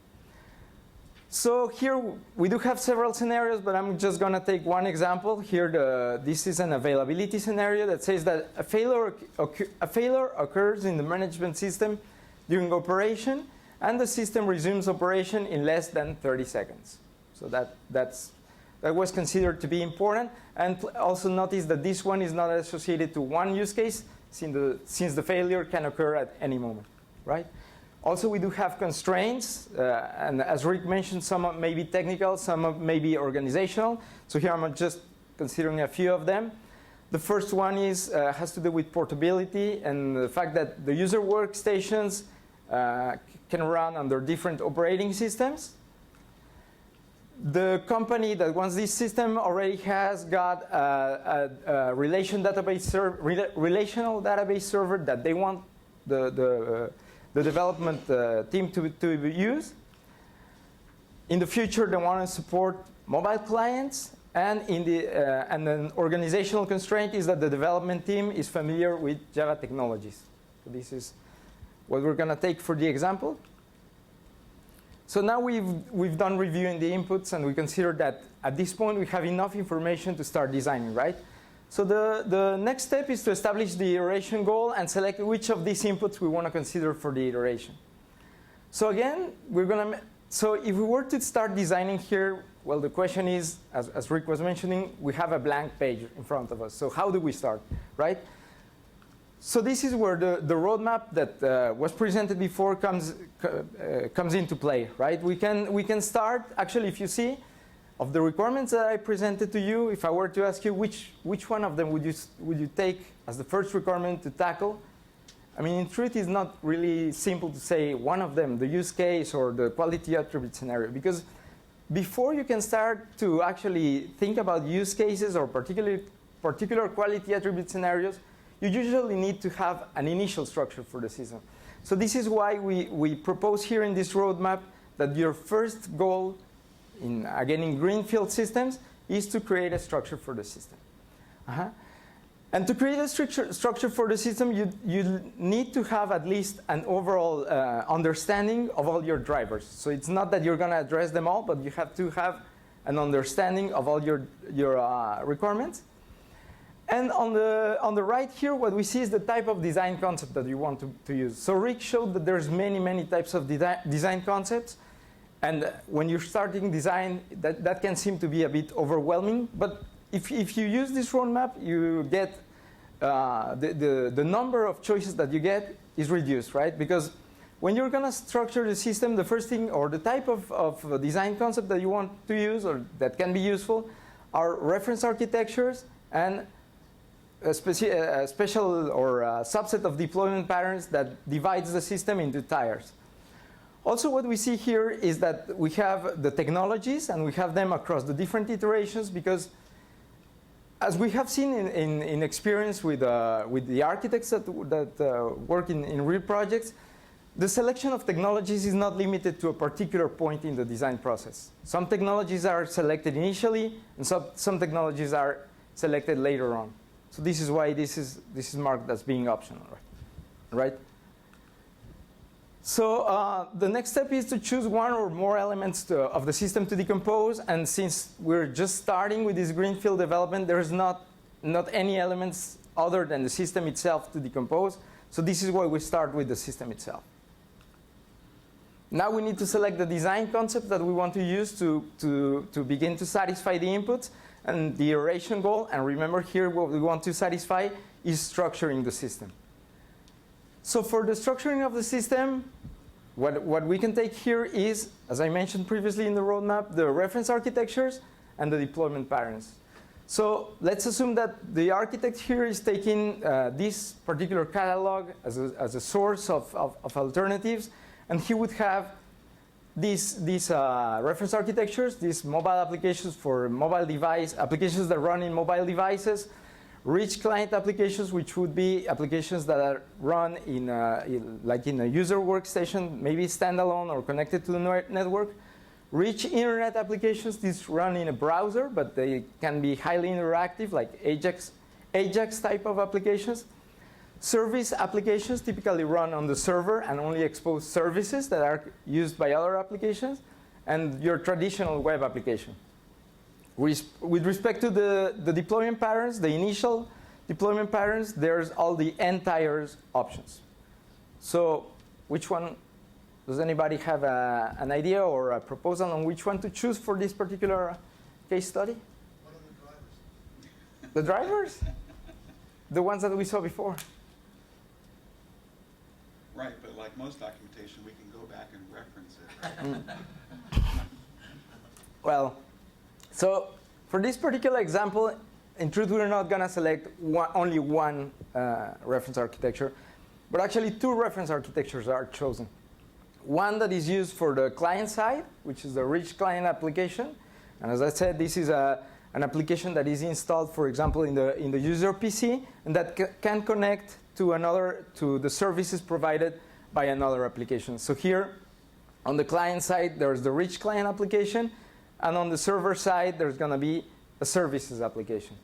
So here we do have several scenarios, but I'm just going to take one example. Here this is an availability scenario that says that a failure occurs in the management system during operation, and the system resumes operation in less than 30 seconds. So that was considered to be important. And also notice that this one is not associated to one use case, since the failure can occur at any moment, right? Also, we do have constraints, and as Rick mentioned, some may be technical, some may be organizational. So here I'm just considering a few of them. The first one has to do with portability and the fact that the user workstations can run under different operating systems. The company that wants this system already has got a relational database server that they want the development team to use. In the future, they want to support mobile clients, and an organizational constraint is that the development team is familiar with Java technologies. So this is what we're going to take for the example. So now we've done reviewing the inputs, and we consider that at this point we have enough information to start designing, right? So the next step is to establish the iteration goal and select which of these inputs we want to consider for the iteration. So again, so if we were to start designing here, well, the question is, as Rick was mentioning, we have a blank page in front of us. So how do we start, right? So this is where the roadmap that was presented before comes into play, right? We can start, actually, if you see, of the requirements that I presented to you, if I were to ask you which one of them would you take as the first requirement to tackle, I mean, in truth, it's not really simple to say one of them, the use case or the quality attribute scenario, because before you can start to actually think about use cases or particular quality attribute scenarios, you usually need to have an initial structure for the system. So this is why we propose here in this roadmap that your first goal, again in greenfield systems, is to create a structure for the system. And to create a structure for the system, you need to have at least an overall understanding of all your drivers. So it's not that you're going to address them all, but you have to have an understanding of all your requirements. And on the right here, what we see is the type of design concept that you want to use. So Rick showed that there's many types of design concepts. And when you're starting design, that can seem to be a bit overwhelming. But if you use this roadmap, you get the number of choices that you get is reduced, right? Because when you're going to structure the system, the first thing or the type of design concept that you want to use or that can be useful are reference architectures and a special or a subset of deployment patterns that divides the system into tiers. Also, what we see here is that we have the technologies and we have them across the different iterations, because as we have seen in experience with the architects that work in real projects, the selection of technologies is not limited to a particular point in the design process. Some technologies are selected initially, and some technologies are selected later on. So this is why this is marked as being optional, right? So the next step is to choose one or more elements of the system to decompose. And since we're just starting with this greenfield development, there's not any elements other than the system itself to decompose. So this is why we start with the system itself. Now we need to select the design concept that we want to use to begin to satisfy the inputs and the iteration goal. And remember here, what we want to satisfy is structuring the system. So for the structuring of the system, what we can take here is, as I mentioned previously in the roadmap, the reference architectures and the deployment patterns. So let's assume that the architect here is taking this particular catalog as a source of alternatives, and he would have these reference architectures, these mobile applications for mobile device, applications that run in mobile devices, rich client applications, which would be applications that are run like in a user workstation, maybe standalone or connected to the network. Rich internet applications, these run in a browser, but they can be highly interactive, like Ajax type of applications. Service applications typically run on the server and only expose services that are used by other applications, and your traditional web application. With respect to the deployment patterns, the initial deployment patterns, there's all the n-tiers options. So which one, does anybody have an idea or a proposal on which one to choose for this particular case study? What are The drivers? The ones that we saw before. Right, but like most documentation, we can go back and reference it. Well, so for this particular example, in truth, we're not going to select only one reference architecture, but actually two reference architectures are chosen. One that is used for the client side, which is the rich client application. And as I said, this is an application that is installed, for example, in the user PC, and that can connect to the services provided by another application. So here, on the client side, there's the rich client application, and on the server side, there's going to be a services application.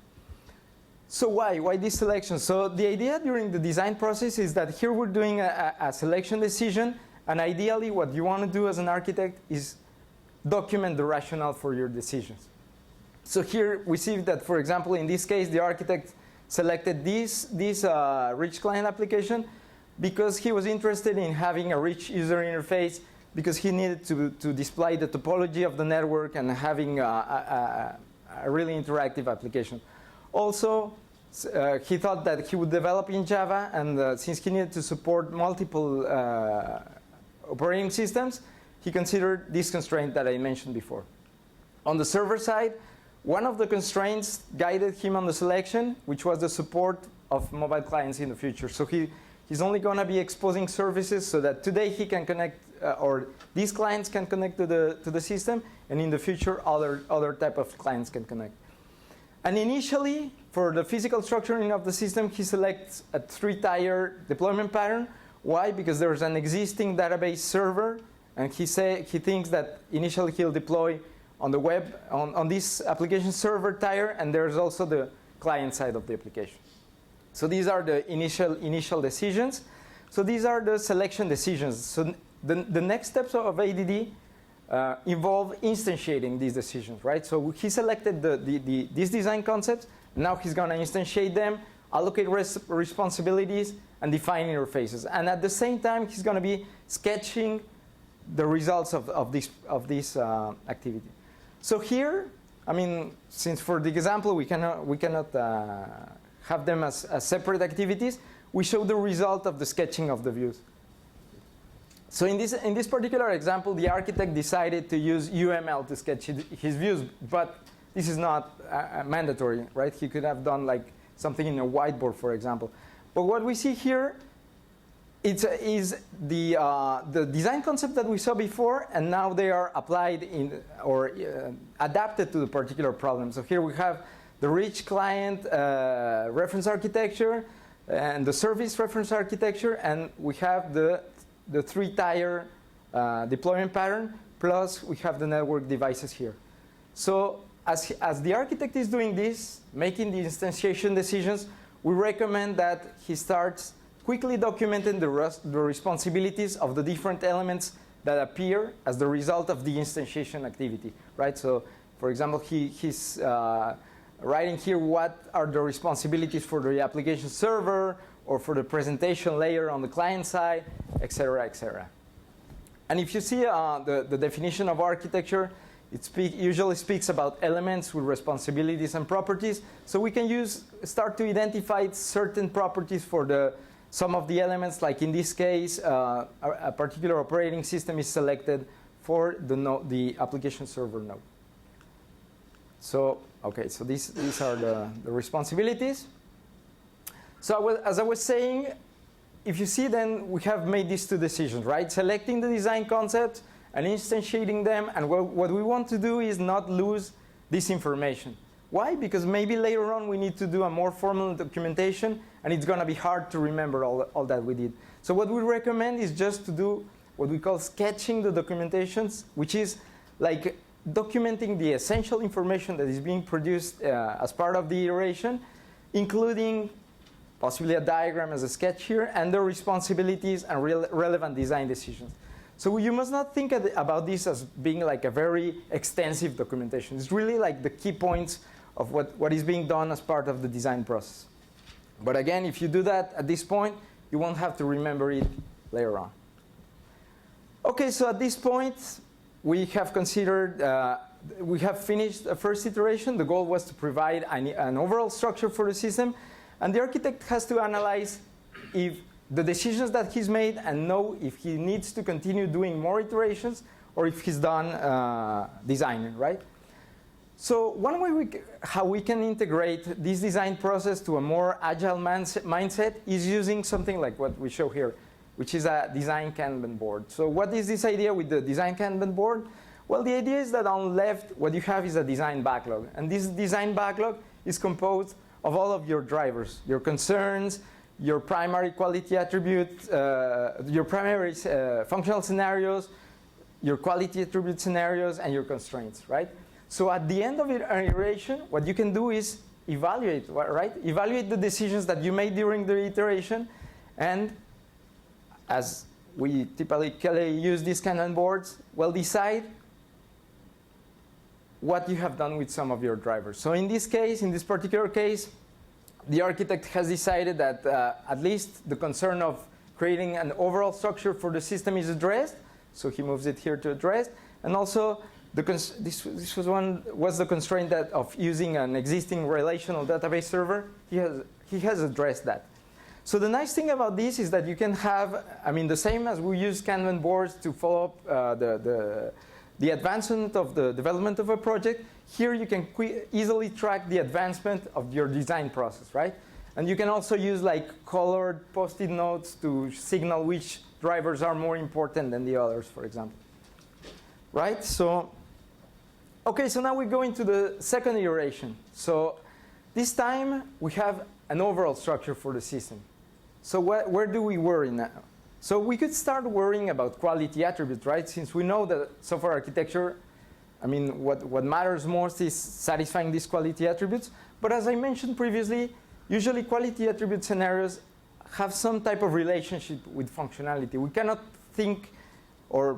So why this selection? So the idea during the design process is that here we're doing a selection decision, and ideally what you want to do as an architect is document the rationale for your decisions. So here we see that, for example, in this case, the architect selected this rich client application because he was interested in having a rich user interface, because he needed to display the topology of the network and having a really interactive application. Also, he thought that he would develop in Java, and since he needed to support multiple operating systems, he considered this constraint that I mentioned before. On the server side, one of the constraints guided him on the selection, which was the support of mobile clients in the future. So he's only going to be exposing services so that today he can connect, or these clients can connect to the system, and in the future other type of clients can connect. And initially, for the physical structuring of the system, he selects a 3-tier deployment pattern. Why? Because there's an existing database server, and he thinks that initially he'll deploy on the web, on this application server tier, and there's also the client side of the application. So these are the initial decisions. So these are the selection decisions. So the next steps of ADD involve instantiating these decisions, right? So he selected these design concepts. Now he's going to instantiate them, allocate responsibilities, and define interfaces. And at the same time, he's going to be sketching the results of this activity. So here, I mean, since for the example we cannot have them as separate activities, we show the result of the sketching of the views. So in this particular example, the architect decided to use UML to sketch his views, but this is not mandatory, right? He could have done like something in a whiteboard, for example. But what we see here is the design concept that we saw before, and now they are applied in or adapted to the particular problem. So here we have the rich client reference architecture and the service reference architecture, and we have the three-tier deployment pattern, plus we have the network devices here. So as the architect is doing this, making the instantiation decisions, we recommend that he starts quickly documenting the responsibilities of the different elements that appear as the result of the instantiation activity, right? So, for example, he's writing here what are the responsibilities for the application server or for the presentation layer on the client side, et cetera, et cetera. And if you see the definition of architecture, it usually speaks about elements with responsibilities and properties. So we can start to identify certain properties for some of the elements, like in this case, a particular operating system is selected for the application server node. So, okay, so these are the responsibilities. So as I was saying, if you see, then we have made these two decisions, right? Selecting the design concepts and instantiating them. And what we want to do is not lose this information. Why? Because maybe later on we need to do a more formal documentation, and it's going to be hard to remember all that we did. So what we recommend is just to do what we call sketching the documentations, which is like documenting the essential information that is being produced as part of the iteration, including possibly a diagram as a sketch here, and the responsibilities and relevant design decisions. So you must not think about this as being like a very extensive documentation. It's really like the key points of what is being done as part of the design process. But again, if you do that at this point, you won't have to remember it later on. Okay, so at this point, we have considered, we have finished the first iteration. The goal was to provide an overall structure for the system. And the architect has to analyze if the decisions that he's made and know if he needs to continue doing more iterations or if he's done designing, right? So one way how we can integrate this design process to a more agile mindset is using something like what we show here, which is a design Kanban board. So what is this idea with the design Kanban board? Well, the idea is that on the left, what you have is a design backlog. And this design backlog is composed of all of your drivers, your concerns, your primary quality attributes, your primary functional scenarios, your quality attribute scenarios, and your constraints, right? So at the end of an iteration, what you can do is evaluate, right? Evaluate the decisions that you made during the iteration, and as we typically use these Kanban boards, well, decide what you have done with some of your drivers. So in this case, in this particular case, the architect has decided that at least the concern of creating an overall structure for the system is addressed. So he moves it here to address. And also, this was the constraint that of using an existing relational database server. He has addressed that. So the nice thing about this is that you can have, I mean, the same as we use Kanban boards to follow up the advancement of the development of a project. Here you can easily track the advancement of your design process, right? And you can also use like colored post-it notes to signal which drivers are more important than the others, for example. Right? So, okay, so now we go into the second iteration. So this time we have an overall structure for the system. So where do we worry now? So we could start worrying about quality attributes, right? Since we know that software architecture, I mean, what matters most is satisfying these quality attributes. But as I mentioned previously, usually quality attribute scenarios have some type of relationship with functionality. We cannot think, or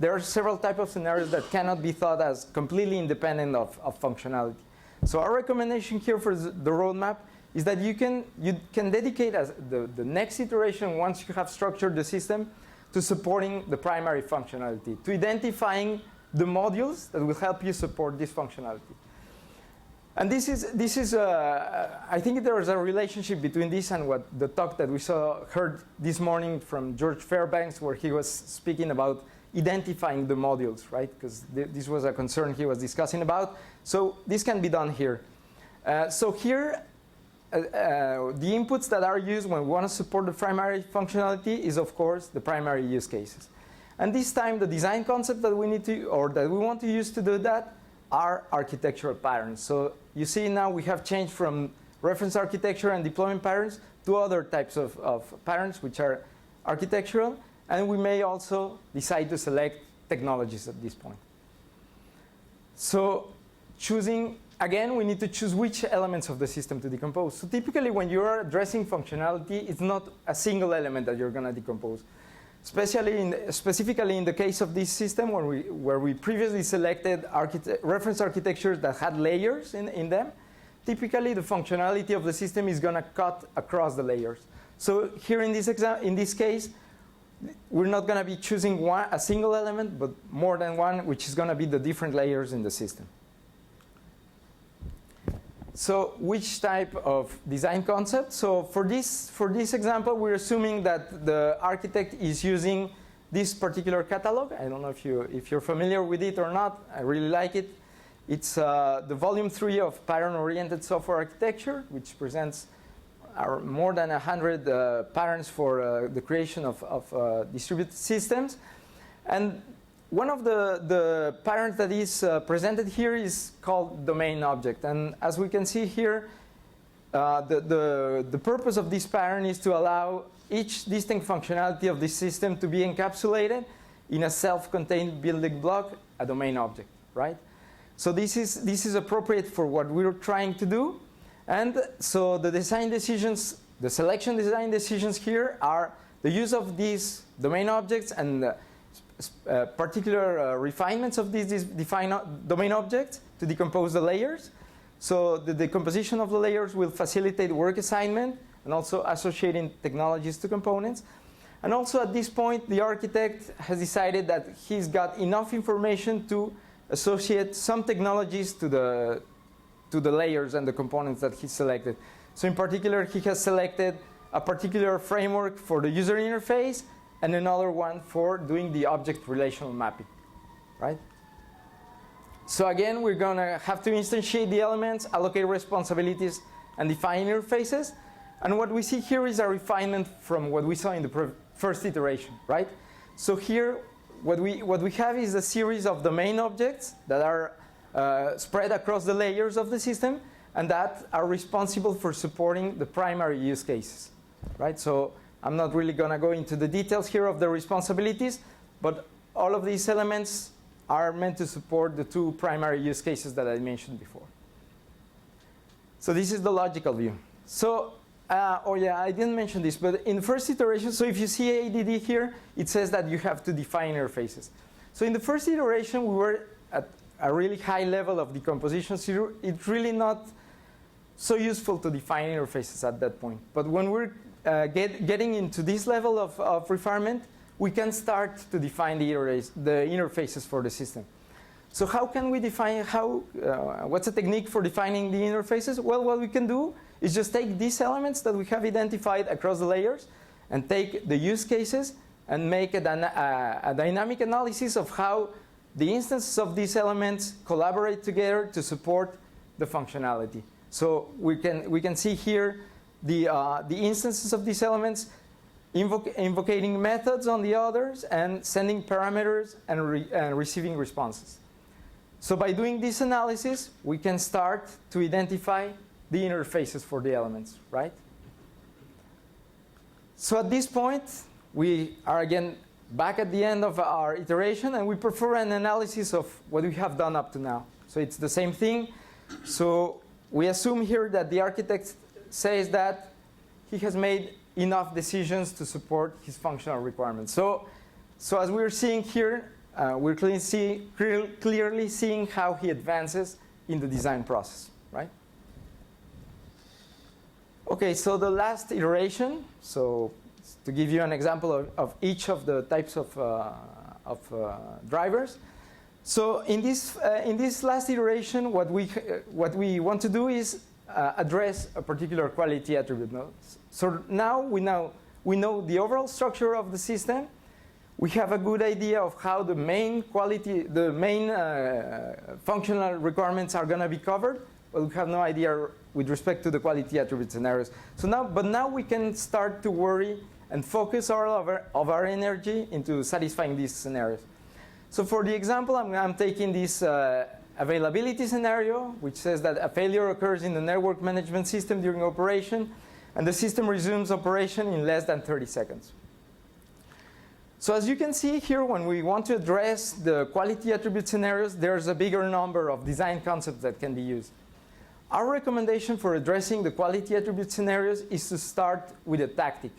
there are several types of scenarios that cannot be thought as completely independent of functionality. So our recommendation here for the roadmap is that you can dedicate as the next iteration, once you have structured the system, to supporting the primary functionality, to identifying the modules that will help you support this functionality. And this is I think there is a relationship between this and what the talk that we heard this morning from George Fairbanks, where he was speaking about identifying the modules, right? Because this was a concern he was discussing about. So this can be done here. So here, the inputs that are used when we want to support the primary functionality is, of course, the primary use cases. And this time, the design concept that we need to, or that we want to use to do that, are architectural patterns. So you see now we have changed from reference architecture and deployment patterns to other types of patterns, which are architectural. And we may also decide to select technologies at this point. So choosing, again, we need to choose which elements of the system to decompose. So typically, when you're addressing functionality, it's not a single element that you're going to decompose. Specifically in the case of this system, where we previously selected reference architectures that had layers in them, typically the functionality of the system is going to cut across the layers. So here in this case, we're not going to be choosing a single element, but more than one, which is going to be the different layers in the system. So which type of design concept? So for this example, we're assuming that the architect is using this particular catalog. I don't know if you're familiar with it or not. I really like it. It's the volume 3 of pattern-oriented software architecture, which presents more than 100 patterns for the creation of distributed systems. And one of the patterns that is presented here is called domain object. And as we can see here, the purpose of this pattern is to allow each distinct functionality of this system to be encapsulated in a self-contained building block, a domain object, right? So this is appropriate for what we're trying to do. And so the design decisions, the selection design decisions here are the use of these domain objects and particular refinements of these domain objects to decompose the layers. So the decomposition of the layers will facilitate work assignment and also associating technologies to components. And also at this point, the architect has decided that he's got enough information to associate some technologies to the layers and the components that he selected. So in particular, he has selected a particular framework for the user interface and another one for doing the object relational mapping, right? So again, we're going to have to instantiate the elements, allocate responsibilities, and define interfaces. And what we see here is a refinement from what we saw in the first iteration, right? So here, what we have is a series of domain objects that are spread across the layers of the system and that are responsible for supporting the primary use cases, right? So I'm not really going to go into the details here of the responsibilities, but all of these elements are meant to support the two primary use cases that I mentioned before. So this is the logical view. So, oh yeah, I didn't mention this, but in the first iteration, so if you see ADD here, it says that you have to define interfaces. So in the first iteration, we were at a really high level of decomposition, so it's really not so useful to define interfaces at that point. But when we're getting into this level of refinement, we can start to define the interfaces for the system. So how can we define, what's a technique for defining the interfaces? Well, what we can do is just take these elements that we have identified across the layers and take the use cases and make a dynamic analysis of how the instances of these elements collaborate together to support the functionality. So we can see here the instances of these elements invocating methods on the others and sending parameters and receiving responses. So by doing this analysis, we can start to identify the interfaces for the elements, right? So at this point, we are again back at the end of our iteration, and we perform an analysis of what we have done up to now. So it's the same thing. So we assume here that the architect says that he has made enough decisions to support his functional requirements. So as we're seeing here, we're clearly seeing how he advances in the design process, right? Okay, so the last iteration, so to give you an example of each of the types of drivers. So in this last iteration, what we want to do is address a particular quality attribute. So now we know the overall structure of the system. We have a good idea of how the main functional requirements are going to be covered. but we have no idea with respect to the quality attribute scenarios. So now we can start to worry and focus all of our energy into satisfying these scenarios. So for the example, I'm taking this availability scenario, which says that a failure occurs in the network management system during operation, and the system resumes operation in less than 30 seconds. So as you can see here, when we want to address the quality attribute scenarios, there's a bigger number of design concepts that can be used. Our recommendation for addressing the quality attribute scenarios is to start with a tactic.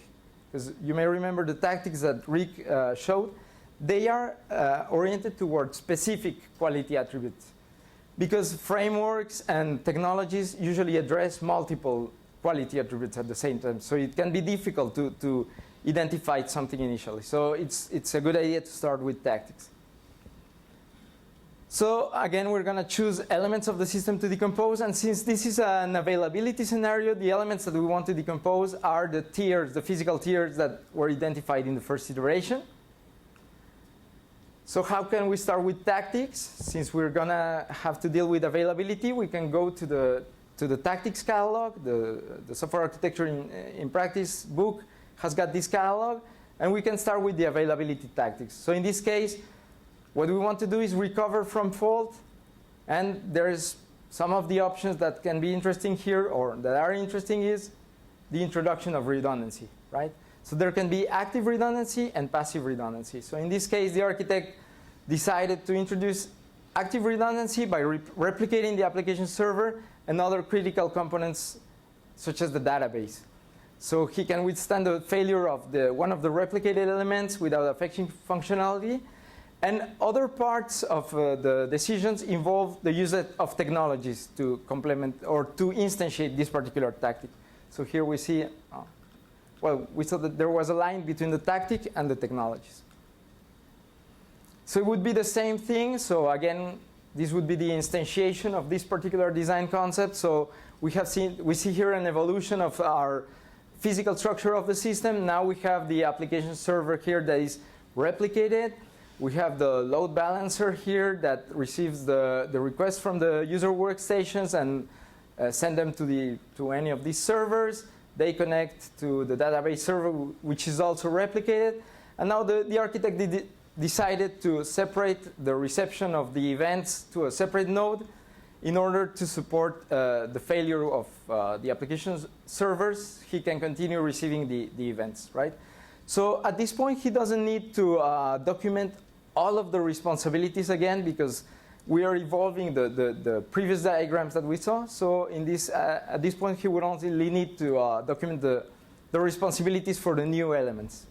Because you may remember the tactics that Rick showed. They are oriented towards specific quality attributes. Because frameworks and technologies usually address multiple quality attributes at the same time. So it can be difficult to identify something initially. So it's a good idea to start with tactics. So again, we're going to choose elements of the system to decompose. And since this is an availability scenario, the elements that we want to decompose are the tiers, the physical tiers that were identified in the first iteration. So how can we start with tactics? Since we're going to have to deal with availability, we can go to the tactics catalog. The software architecture in practice book has got this catalog. And we can start with the availability tactics. So in this case, what we want to do is recover from fault. And there's some of the options that can be interesting here, or that are interesting, is the introduction of redundancy, right? So there can be active redundancy and passive redundancy. So in this case, the architect decided to introduce active redundancy by replicating the application server and other critical components, such as the database. So he can withstand the failure of one of the replicated elements without affecting functionality. And other parts of the decisions involve the use of technologies to complement or to instantiate this particular tactic. So here we see, we saw that there was a line between the tactic and the technologies. So it would be the same thing. So again, this would be the instantiation of this particular design concept. So we see here an evolution of our physical structure of the system. Now we have the application server here that is replicated. We have the load balancer here that receives the requests from the user workstations and send them to any of these servers. They connect to the database server, which is also replicated. And now the architect decided to separate the reception of the events to a separate node in order to support the failure of the application servers. He can continue receiving the events, right? So at this point, he doesn't need to document all of the responsibilities again, because we are evolving the previous diagrams that we saw. So at this point, he would only need to document the responsibilities for the new elements.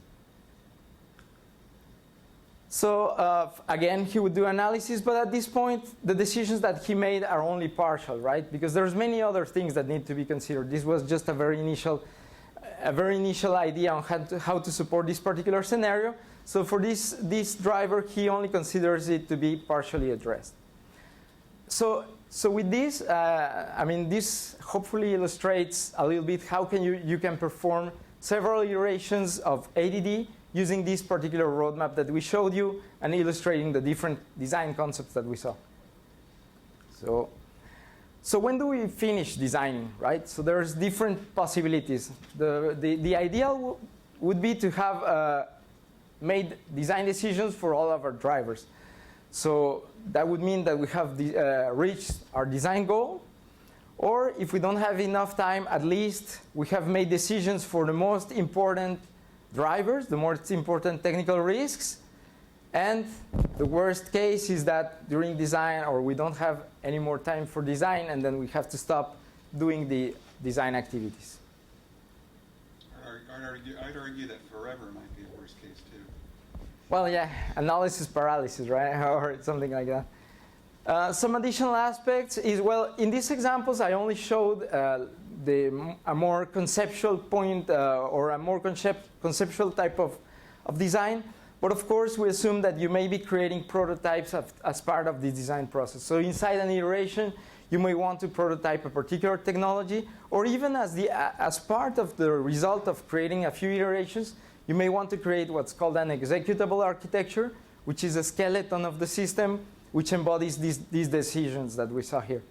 So again, he would do analysis, but at this point, the decisions that he made are only partial, right? Because there's many other things that need to be considered. This was just a very initial idea on how to support this particular scenario. So for this driver, he only considers it to be partially addressed. So with this, this hopefully illustrates a little bit how you can perform several iterations of ADD using this particular roadmap that we showed you and illustrating the different design concepts that we saw. So when do we finish designing, right? So there's different possibilities. The ideal would be to have made design decisions for all of our drivers. So that would mean that we have reached our design goal. Or if we don't have enough time, at least we have made decisions for the most important drivers, the most important technical risks. And the worst case is that during design, or we don't have any more time for design, and then we have to stop doing the design activities. I'd argue that forever might be a worst case too. Well, yeah, analysis paralysis, right? Or something like that. Some additional aspects is, well, in these examples, I only showed a more conceptual point or a more conceptual type of design. But of course, we assume that you may be creating prototypes as part of the design process. So inside an iteration, you may want to prototype a particular technology, or even as part of the result of creating a few iterations, you may want to create what's called an executable architecture, which is a skeleton of the system which embodies these decisions that we saw here.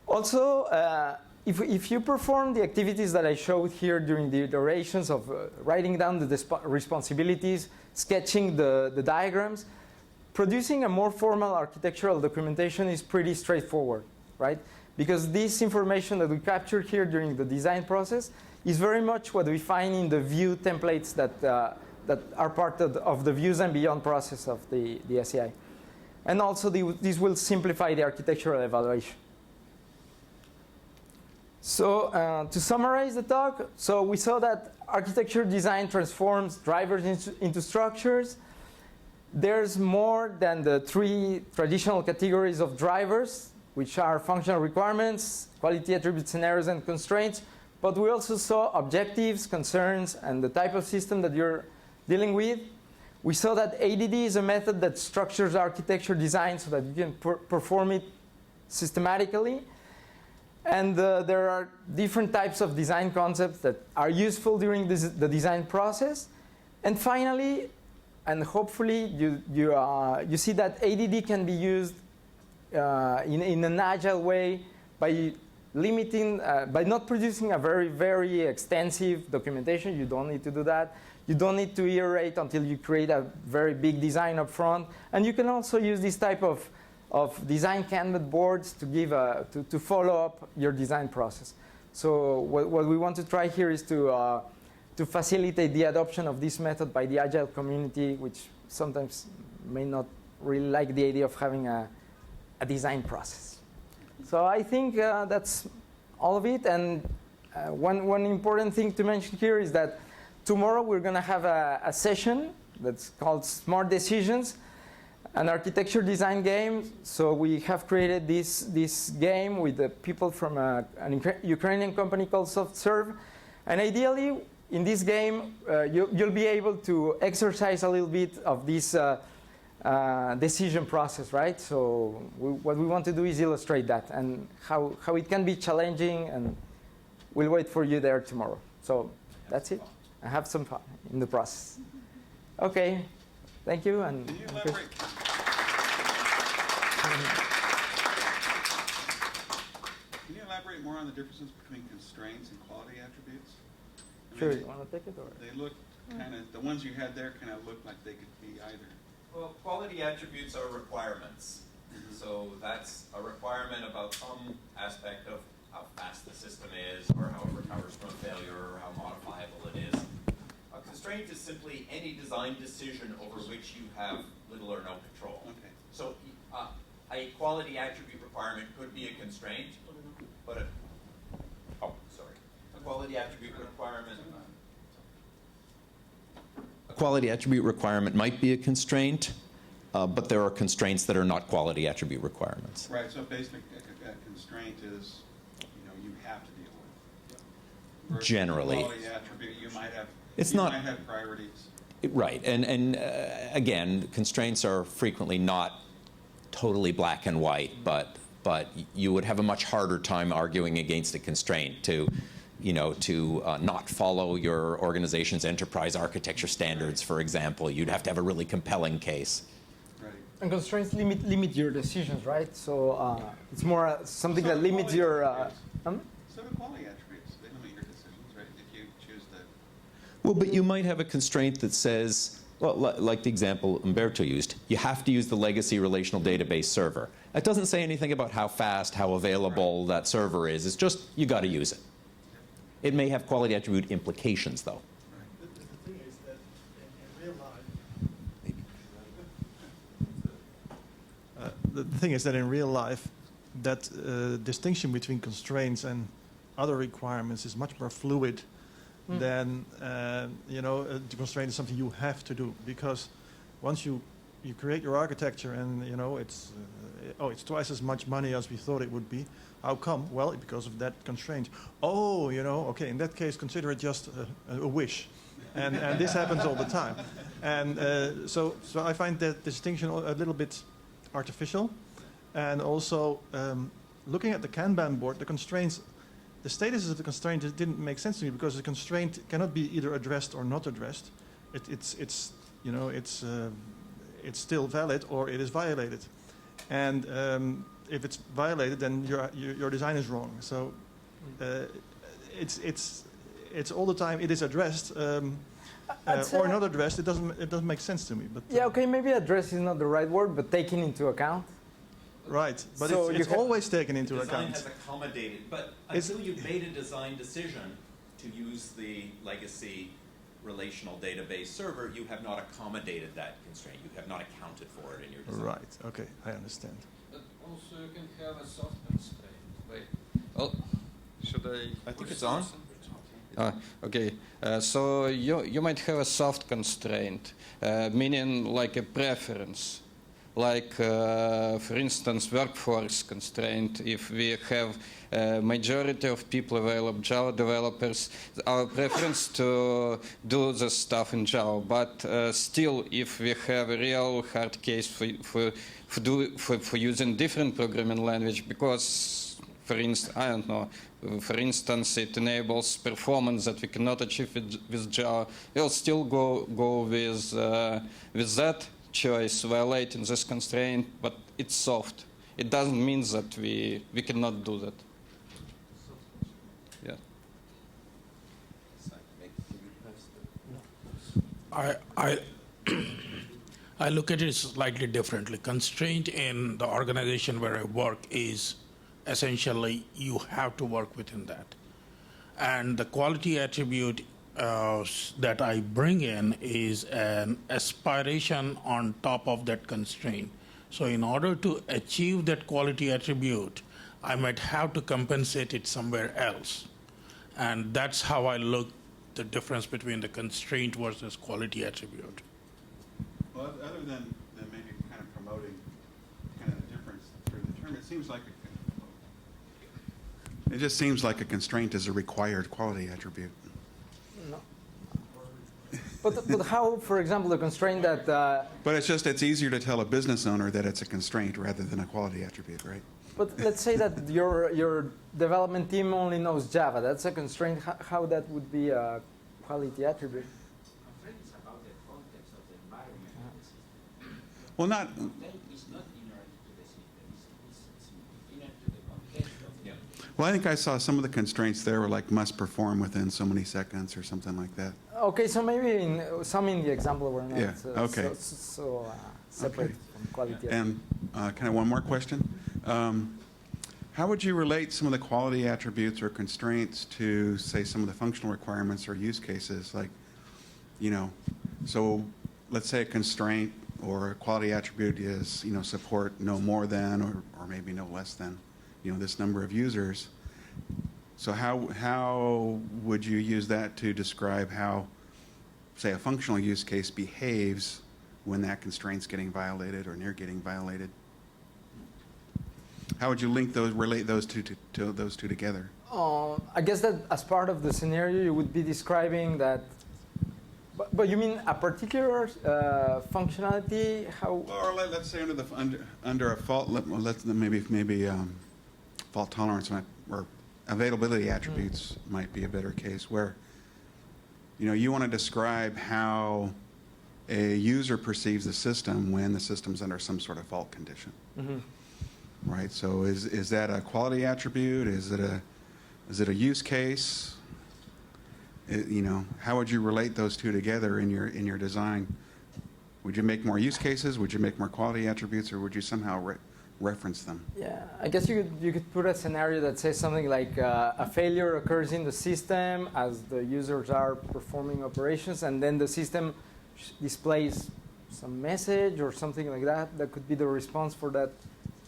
Also, if you perform the activities that I showed here during the iterations of writing down the responsibilities, sketching the diagrams, producing a more formal architectural documentation is pretty straightforward, right? Because this information that we captured here during the design process is very much what we find in the view templates that are part of the views and beyond process of the SEI. And also, this will simplify the architectural evaluation. So to summarize the talk, so we saw that architecture design transforms drivers into structures. There's more than the 3 traditional categories of drivers, which are functional requirements, quality attributes, scenarios, and constraints. But we also saw objectives, concerns, and the type of system that you're dealing with. We saw that ADD is a method that structures architecture design so that you can perform it systematically. And there are different types of design concepts that are useful during the design process. And finally, and hopefully, you see that ADD can be used in an agile way by limiting, by not producing a very, very extensive documentation. You don't need to do that. You don't need to iterate until you create a very big design up front. And you can also use this type of design Kanban boards to give to follow up your design process. So what we want to try here is to facilitate the adoption of this method by the agile community, which sometimes may not really like the idea of having a design process. So I think that's all of it. And one important thing to mention here is that tomorrow we're going to have a session that's called Smart Decisions, an architecture design game. So we have created this game with the people from an Ukrainian company called SoftServe. And ideally, in this game, you'll be able to exercise a little bit of this decision process, right? So what we want to do is illustrate that and how it can be challenging, and we'll wait for you there tomorrow. So that's it. I have some fun in the process. Okay, thank you. And Can you elaborate? Can you elaborate more on the differences between constraints and quality attributes? Sure, you want to take it? Or? They look kind of, the ones you had there kind of looked like they could be either. Well, quality attributes are requirements. So that's a requirement about some aspect of how fast the system is, or how it recovers from failure, or how modifiable it is. A constraint is simply any design decision over which you have little or no control. Okay. So a quality attribute requirement could be a constraint, but a quality attribute requirement. A quality attribute requirement might be a constraint, but there are constraints that are not quality attribute requirements. Right, so basically a constraint is, you have to deal with. Versus Generally. Quality attribute, you might have, might have priorities. Right, and again, constraints are frequently not totally black and white, but you would have a much harder time arguing against a constraint to not follow your organization's enterprise architecture standards, for example. You'd have to have a really compelling case. Right. And constraints limit your decisions, right? So it's more something that limits your. So do quality attributes. They limit your decisions, right? If you choose the. Well, but you might have a constraint that says, well, like the example Humberto used, you have to use the legacy relational database server. It doesn't say anything about how fast, how available that server is. It's just you got to use it. It may have quality attribute implications, though. The thing is that in real life, the thing is that in real life, that distinction between constraints and other requirements is much more fluid than the constraint is something you have to do, because once you create your architecture and it's twice as much money as we thought it would be. How come? Well, because of that constraint. Oh, okay, in that case, consider it just a wish. And this happens all the time. And so I find that distinction a little bit artificial. And also, looking at the Kanban board, the constraints, the statuses of the constraint didn't make sense to me, because the constraint cannot be either addressed or not addressed. It's still valid or it is violated. And if it's violated, then your design is wrong. So it's all the time it is addressed or not addressed. It doesn't make sense to me. But yeah, okay, maybe address is not the right word, but taking into account. right, but So it's always taken into Design account. has accommodated, but until you've made a design decision to use the legacy relational database server, you have not accommodated that constraint. You have not accounted for it in your design. Right. Okay, I understand. But also you can have a soft constraint. Wait. Oh, should I think it's on. Okay, so you might have a soft constraint, meaning like a preference, like for instance workforce constraint. If we have a majority of people available, Java developers, our preference to do this stuff in Java, but still if we have a real hard case for using different programming language, because for instance, I don't know, for instance, it enables performance that we cannot achieve with Java. We'll still go with that choice, violating this constraint, but it's soft. It doesn't mean that we cannot do that. Yeah. I look at it slightly differently. Constraint in the organization where I work is essentially you have to work within that. And the quality attribute that I bring in is an aspiration on top of that constraint. So in order to achieve that quality attribute, I might have to compensate it somewhere else. And that's how I look the difference between the constraint versus quality attribute. Well, other than maybe kind of promoting kind of the difference through the term, it just seems like a constraint is a required quality attribute. No. But how, for example, the constraint that... But it's easier to tell a business owner that it's a constraint rather than a quality attribute, right? But let's say that your development team only knows Java. That's a constraint. How that would be a quality attribute? Constraints about the context of the environment of the system. Well, not... Content is not inherent to the system. It's inherent to the context of the system. Well, I think I saw some of the constraints there were like must perform within so many seconds or something like that. Okay, so maybe some in the example were not Yeah, okay. so separate Okay. from quality. And kind of one more question. How would you relate some of the quality attributes or constraints to, say, some of the functional requirements or use cases? Like, so let's say a constraint or a quality attribute is, support no more than or maybe no less than, this number of users. So how would you use that to describe how, say, a functional use case behaves when that constraint's getting violated or near getting violated? How would you relate those two together? I guess that as part of the scenario, you would be describing that. But you mean a particular functionality? How? Or let's say under a fault, maybe fault tolerance or availability attributes might be a better case where you want to describe how a user perceives the system when the system's under some sort of fault condition. Mm-hmm. Right. So is that a quality attribute? Is it a use case? How would you relate those two together in your design? Would you make more use cases? Would you make more quality attributes, or would you somehow reference them? Yeah, I guess you could put a scenario that says something like a failure occurs in the system as the users are performing operations, and then the system displays some message or something like that. That could be the response for that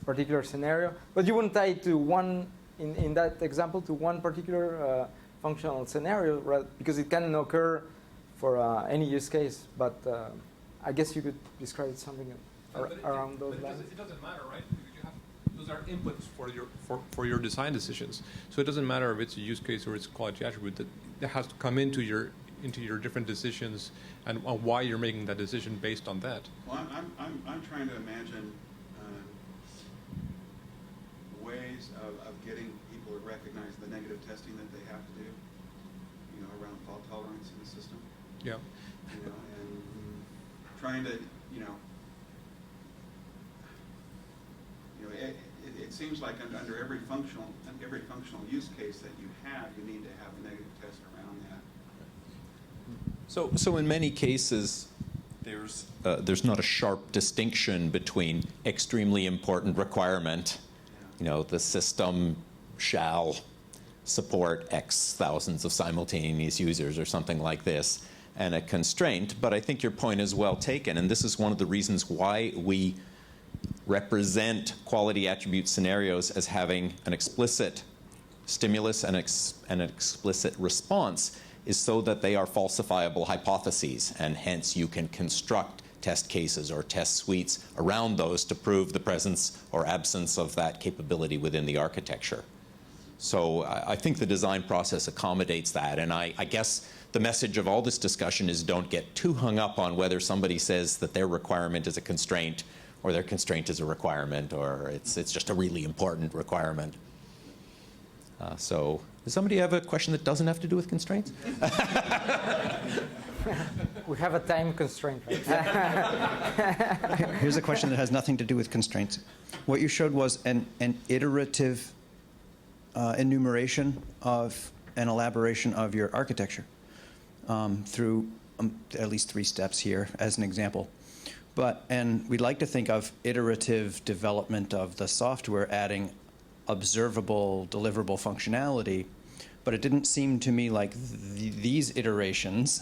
particular scenario. But you wouldn't tie it to one, in that example, to one particular functional scenario, right? Because it can occur for any use case. But I guess you could describe something around those lines. It doesn't matter, right? Those are inputs for your design decisions. So it doesn't matter if it's a use case or it's a quality attribute. That has to come into your different decisions and why you're making that decision based on that. Well, I'm trying to imagine ways of getting people to recognize the negative testing that they have to do, around fault tolerance in the system. Yeah. And trying to, it seems like under every functional use case that you have, you need to have a negative test around that. So in many cases, there's not a sharp distinction between extremely important requirement, the system shall support X thousands of simultaneous users or something like this, and a constraint. But I think your point is well taken, and this is one of the reasons why we represent quality attribute scenarios as having an explicit stimulus and an explicit response, is so that they are falsifiable hypotheses, and hence you can construct test cases or test suites around those to prove the presence or absence of that capability within the architecture. So I think the design process accommodates that, and I guess the message of all this discussion is don't get too hung up on whether somebody says that their requirement is a constraint or their constraint is a requirement, or it's just a really important requirement. So does somebody have a question that doesn't have to do with constraints? We have a time constraint. Right? Here's a question that has nothing to do with constraints. What you showed was an iterative enumeration of an elaboration of your architecture through at least 3 steps here as an example. And we'd like to think of iterative development of the software adding observable, deliverable functionality, but it didn't seem to me like these iterations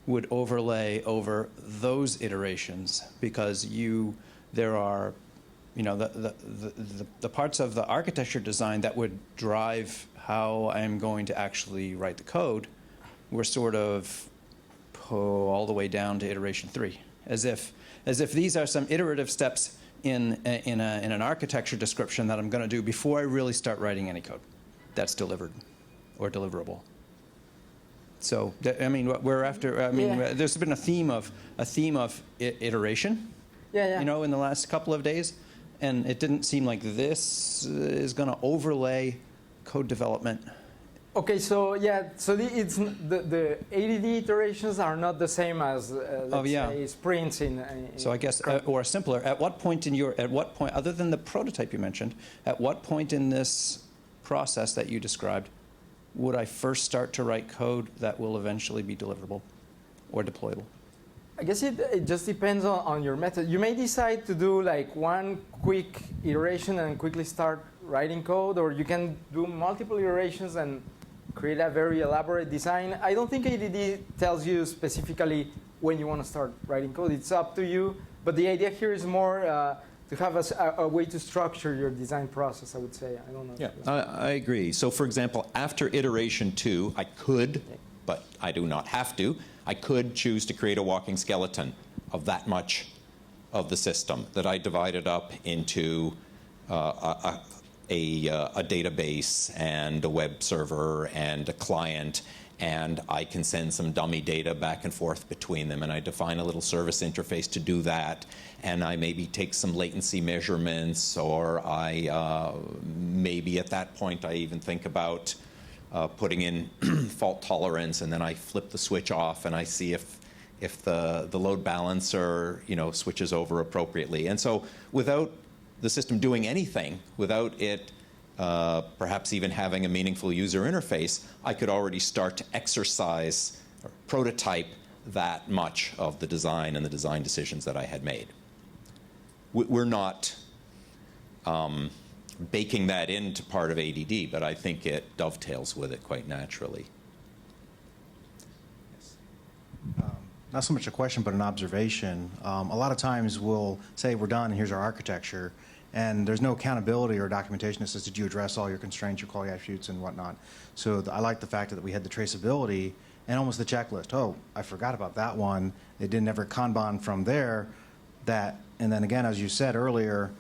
would overlay over those iterations, because there are the parts of the architecture design that would drive how I'm going to actually write the code were sort of all the way down to iteration 3, as if these are some iterative steps in an architecture description that I'm going to do before I really start writing any code that's delivered or deliverable. So I mean, what we're after. I mean, there's been a theme of iteration. In the last couple of days, and it didn't seem like this is going to overlay code development. Okay, so it's the ADD iterations are not the same as say sprints in so I guess or simpler. At what point other than the prototype you mentioned, at what point in this process that you described would I first start to write code that will eventually be deliverable or deployable? I guess it just depends on your method. You may decide to do like one quick iteration and quickly start writing code, or you can do multiple iterations and create a very elaborate design. I don't think ADD tells you specifically when you want to start writing code. It's up to you. But the idea here is more to have a way to structure your design process, I would say. I don't know. Yeah, I agree. So for example, after iteration 2, I could, but I do not have to, I could choose to create a walking skeleton of that much of the system that I divided up into a database and a web server and a client, and I can send some dummy data back and forth between them, and I define a little service interface to do that, and I maybe take some latency measurements, or I maybe at that point I even think about putting in fault tolerance, and then I flip the switch off and I see if the load balancer switches over appropriately. And so without the system doing anything, without it perhaps even having a meaningful user interface, I could already start to exercise or prototype that much of the design and the design decisions that I had made. We're not baking that into part of ADD, but I think it dovetails with it quite naturally. Not so much a question, but an observation. A lot of times we'll say we're done and here's our architecture, and there's no accountability or documentation that says, did you address all your constraints, your quality attributes, and whatnot. So I like the fact that we had the traceability and almost the checklist. Oh, I forgot about that one. It didn't ever Kanban from there. And then again, as you said earlier,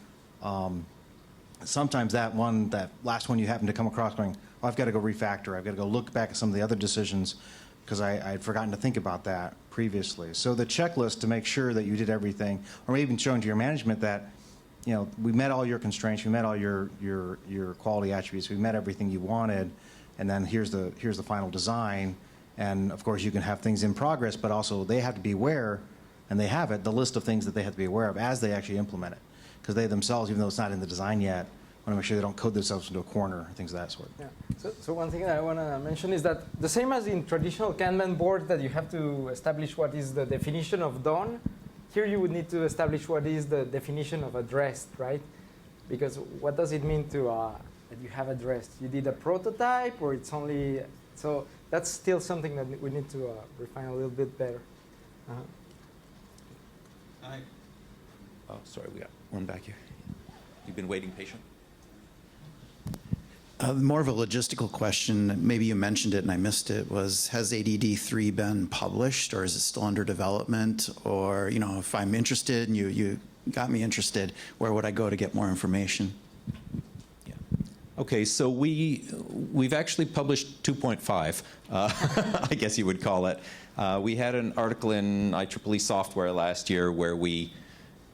sometimes that last one you happen to come across going, oh, I've got to go refactor. I've got to go look back at some of the other decisions because I had forgotten to think about that previously. So the checklist to make sure that you did everything, or maybe even showing to your management that, we met all your constraints, we met all your quality attributes, we met everything you wanted, and then here's the final design. And of course, you can have things in progress, but also they have to be aware, and they have the list of things that they have to be aware of as they actually implement it. Because they themselves, even though it's not in the design yet, to make sure they don't code themselves into a corner, things of that sort. Yeah. So one thing that I want to mention is that the same as in traditional Kanban boards that you have to establish what is the definition of done, here you would need to establish what is the definition of addressed, right? Because what does it mean to that you have addressed? You did a prototype, or it's only so that's still something that we need to refine a little bit better. Oh, sorry, we got one back here. You've been waiting patient. More of a logistical question, maybe you mentioned it and I missed it, was has ADD3 been published or is it still under development? Or, you know, if I'm interested and you got me interested, where would I go to get more information? Yeah. Okay, so we've actually published 2.5, I guess you would call it. We had an article in IEEE Software last year where we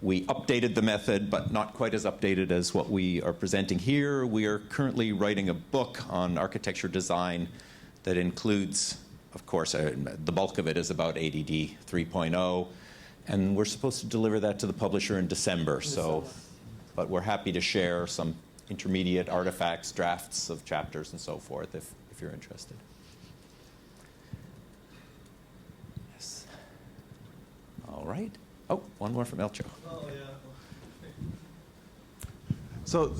updated the method, but not quite as updated as what we are presenting here. We are currently writing a book on architecture design that includes, of course, the bulk of it is about ADD 3.0, and we're supposed to deliver that to the publisher in December. But we're happy to share some intermediate artifacts, drafts of chapters, and so forth, if you're interested. Yes. All right. Oh, one more from Elcho. Oh, yeah. So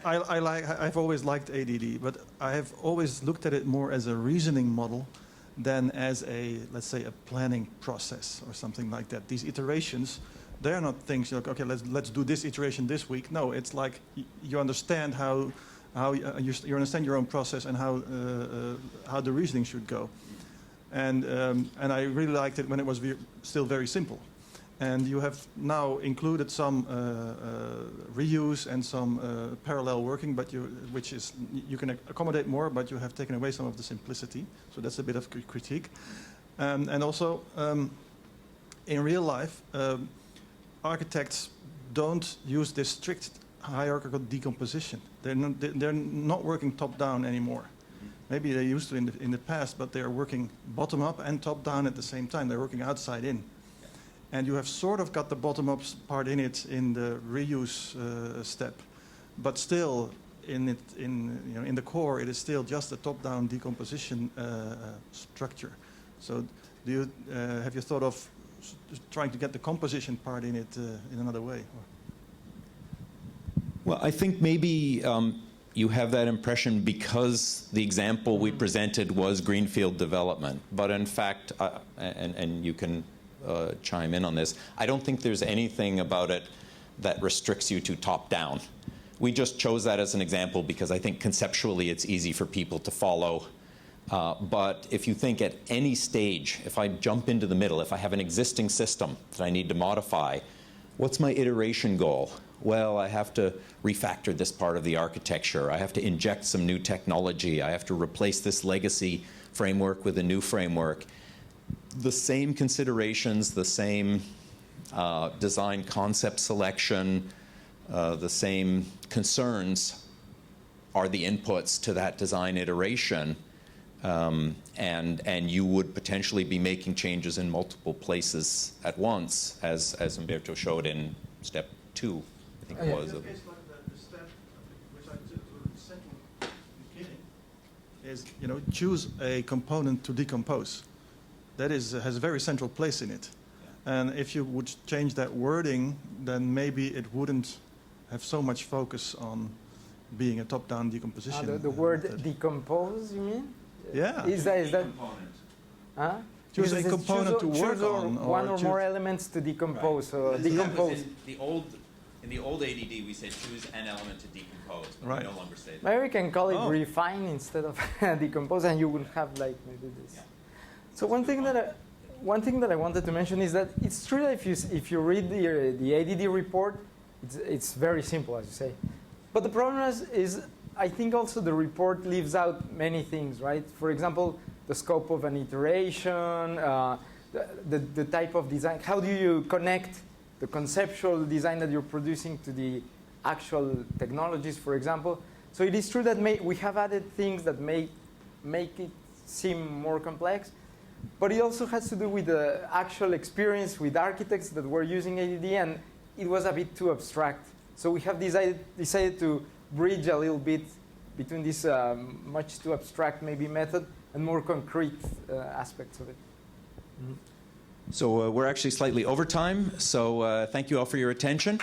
I've always liked ADD, but I have always looked at it more as a reasoning model than as a, let's say, a planning process or something like that. These iterations, they are not things like, okay, let's do this iteration this week. No, it's like you understand how you understand your own process and how the reasoning should go. And I really liked it when it was still very simple. And you have now included some reuse and some parallel working, but which is you can accommodate more, but you have taken away some of the simplicity. So that's a bit of critique. And also, in real life, architects don't use this strict hierarchical decomposition. They're not working top down anymore. Maybe they used to in the past, but they are working bottom up and top down at the same time. They're working outside in. And you have sort of got the bottom-up part in it in the reuse step, but still in the core, it is still just a top-down decomposition structure. So, have you thought of trying to get the composition part in it in another way? Well, I think maybe you have that impression because the example we presented was greenfield development. But in fact, and you can chime in on this, I don't think there's anything about it that restricts you to top-down. We just chose that as an example because I think conceptually it's easy for people to follow. But if you think at any stage, if I jump into the middle, if I have an existing system that I need to modify, what's my iteration goal? Well, I have to refactor this part of the architecture. I have to inject some new technology. I have to replace this legacy framework with a new framework. The same considerations, the same design concept selection, the same concerns are the inputs to that design iteration. And you would potentially be making changes in multiple places at once, as Humberto showed in step 2, I think it was. The step which I took to the second beginning is, choose a component to decompose. That has a very central place in it. And if you would change that wording, then maybe it wouldn't have so much focus on being a top-down decomposition. The word method. Decompose, you mean? Yeah. Is that? Component. Huh? Choose a component to work on. One or more elements to decompose. Right. So decompose. In the old ADD, we said choose an element to decompose, but right. we no longer say that. Maybe we can call it refine instead of decompose, and you will have like maybe this. Yeah. So one thing that I wanted to mention is that it's true that if you read the ADD report, it's very simple, as you say. But the problem is I think also the report leaves out many things, right? For example, the scope of an iteration, the type of design. How do you connect the conceptual design that you're producing to the actual technologies, for example? So it is true that we have added things that make it seem more complex. But it also has to do with the actual experience with architects that were using ADD, and it was a bit too abstract. So we have decided to bridge a little bit between this much too abstract maybe method and more concrete aspects of it. Mm-hmm. So we're actually slightly over time, so thank you all for your attention.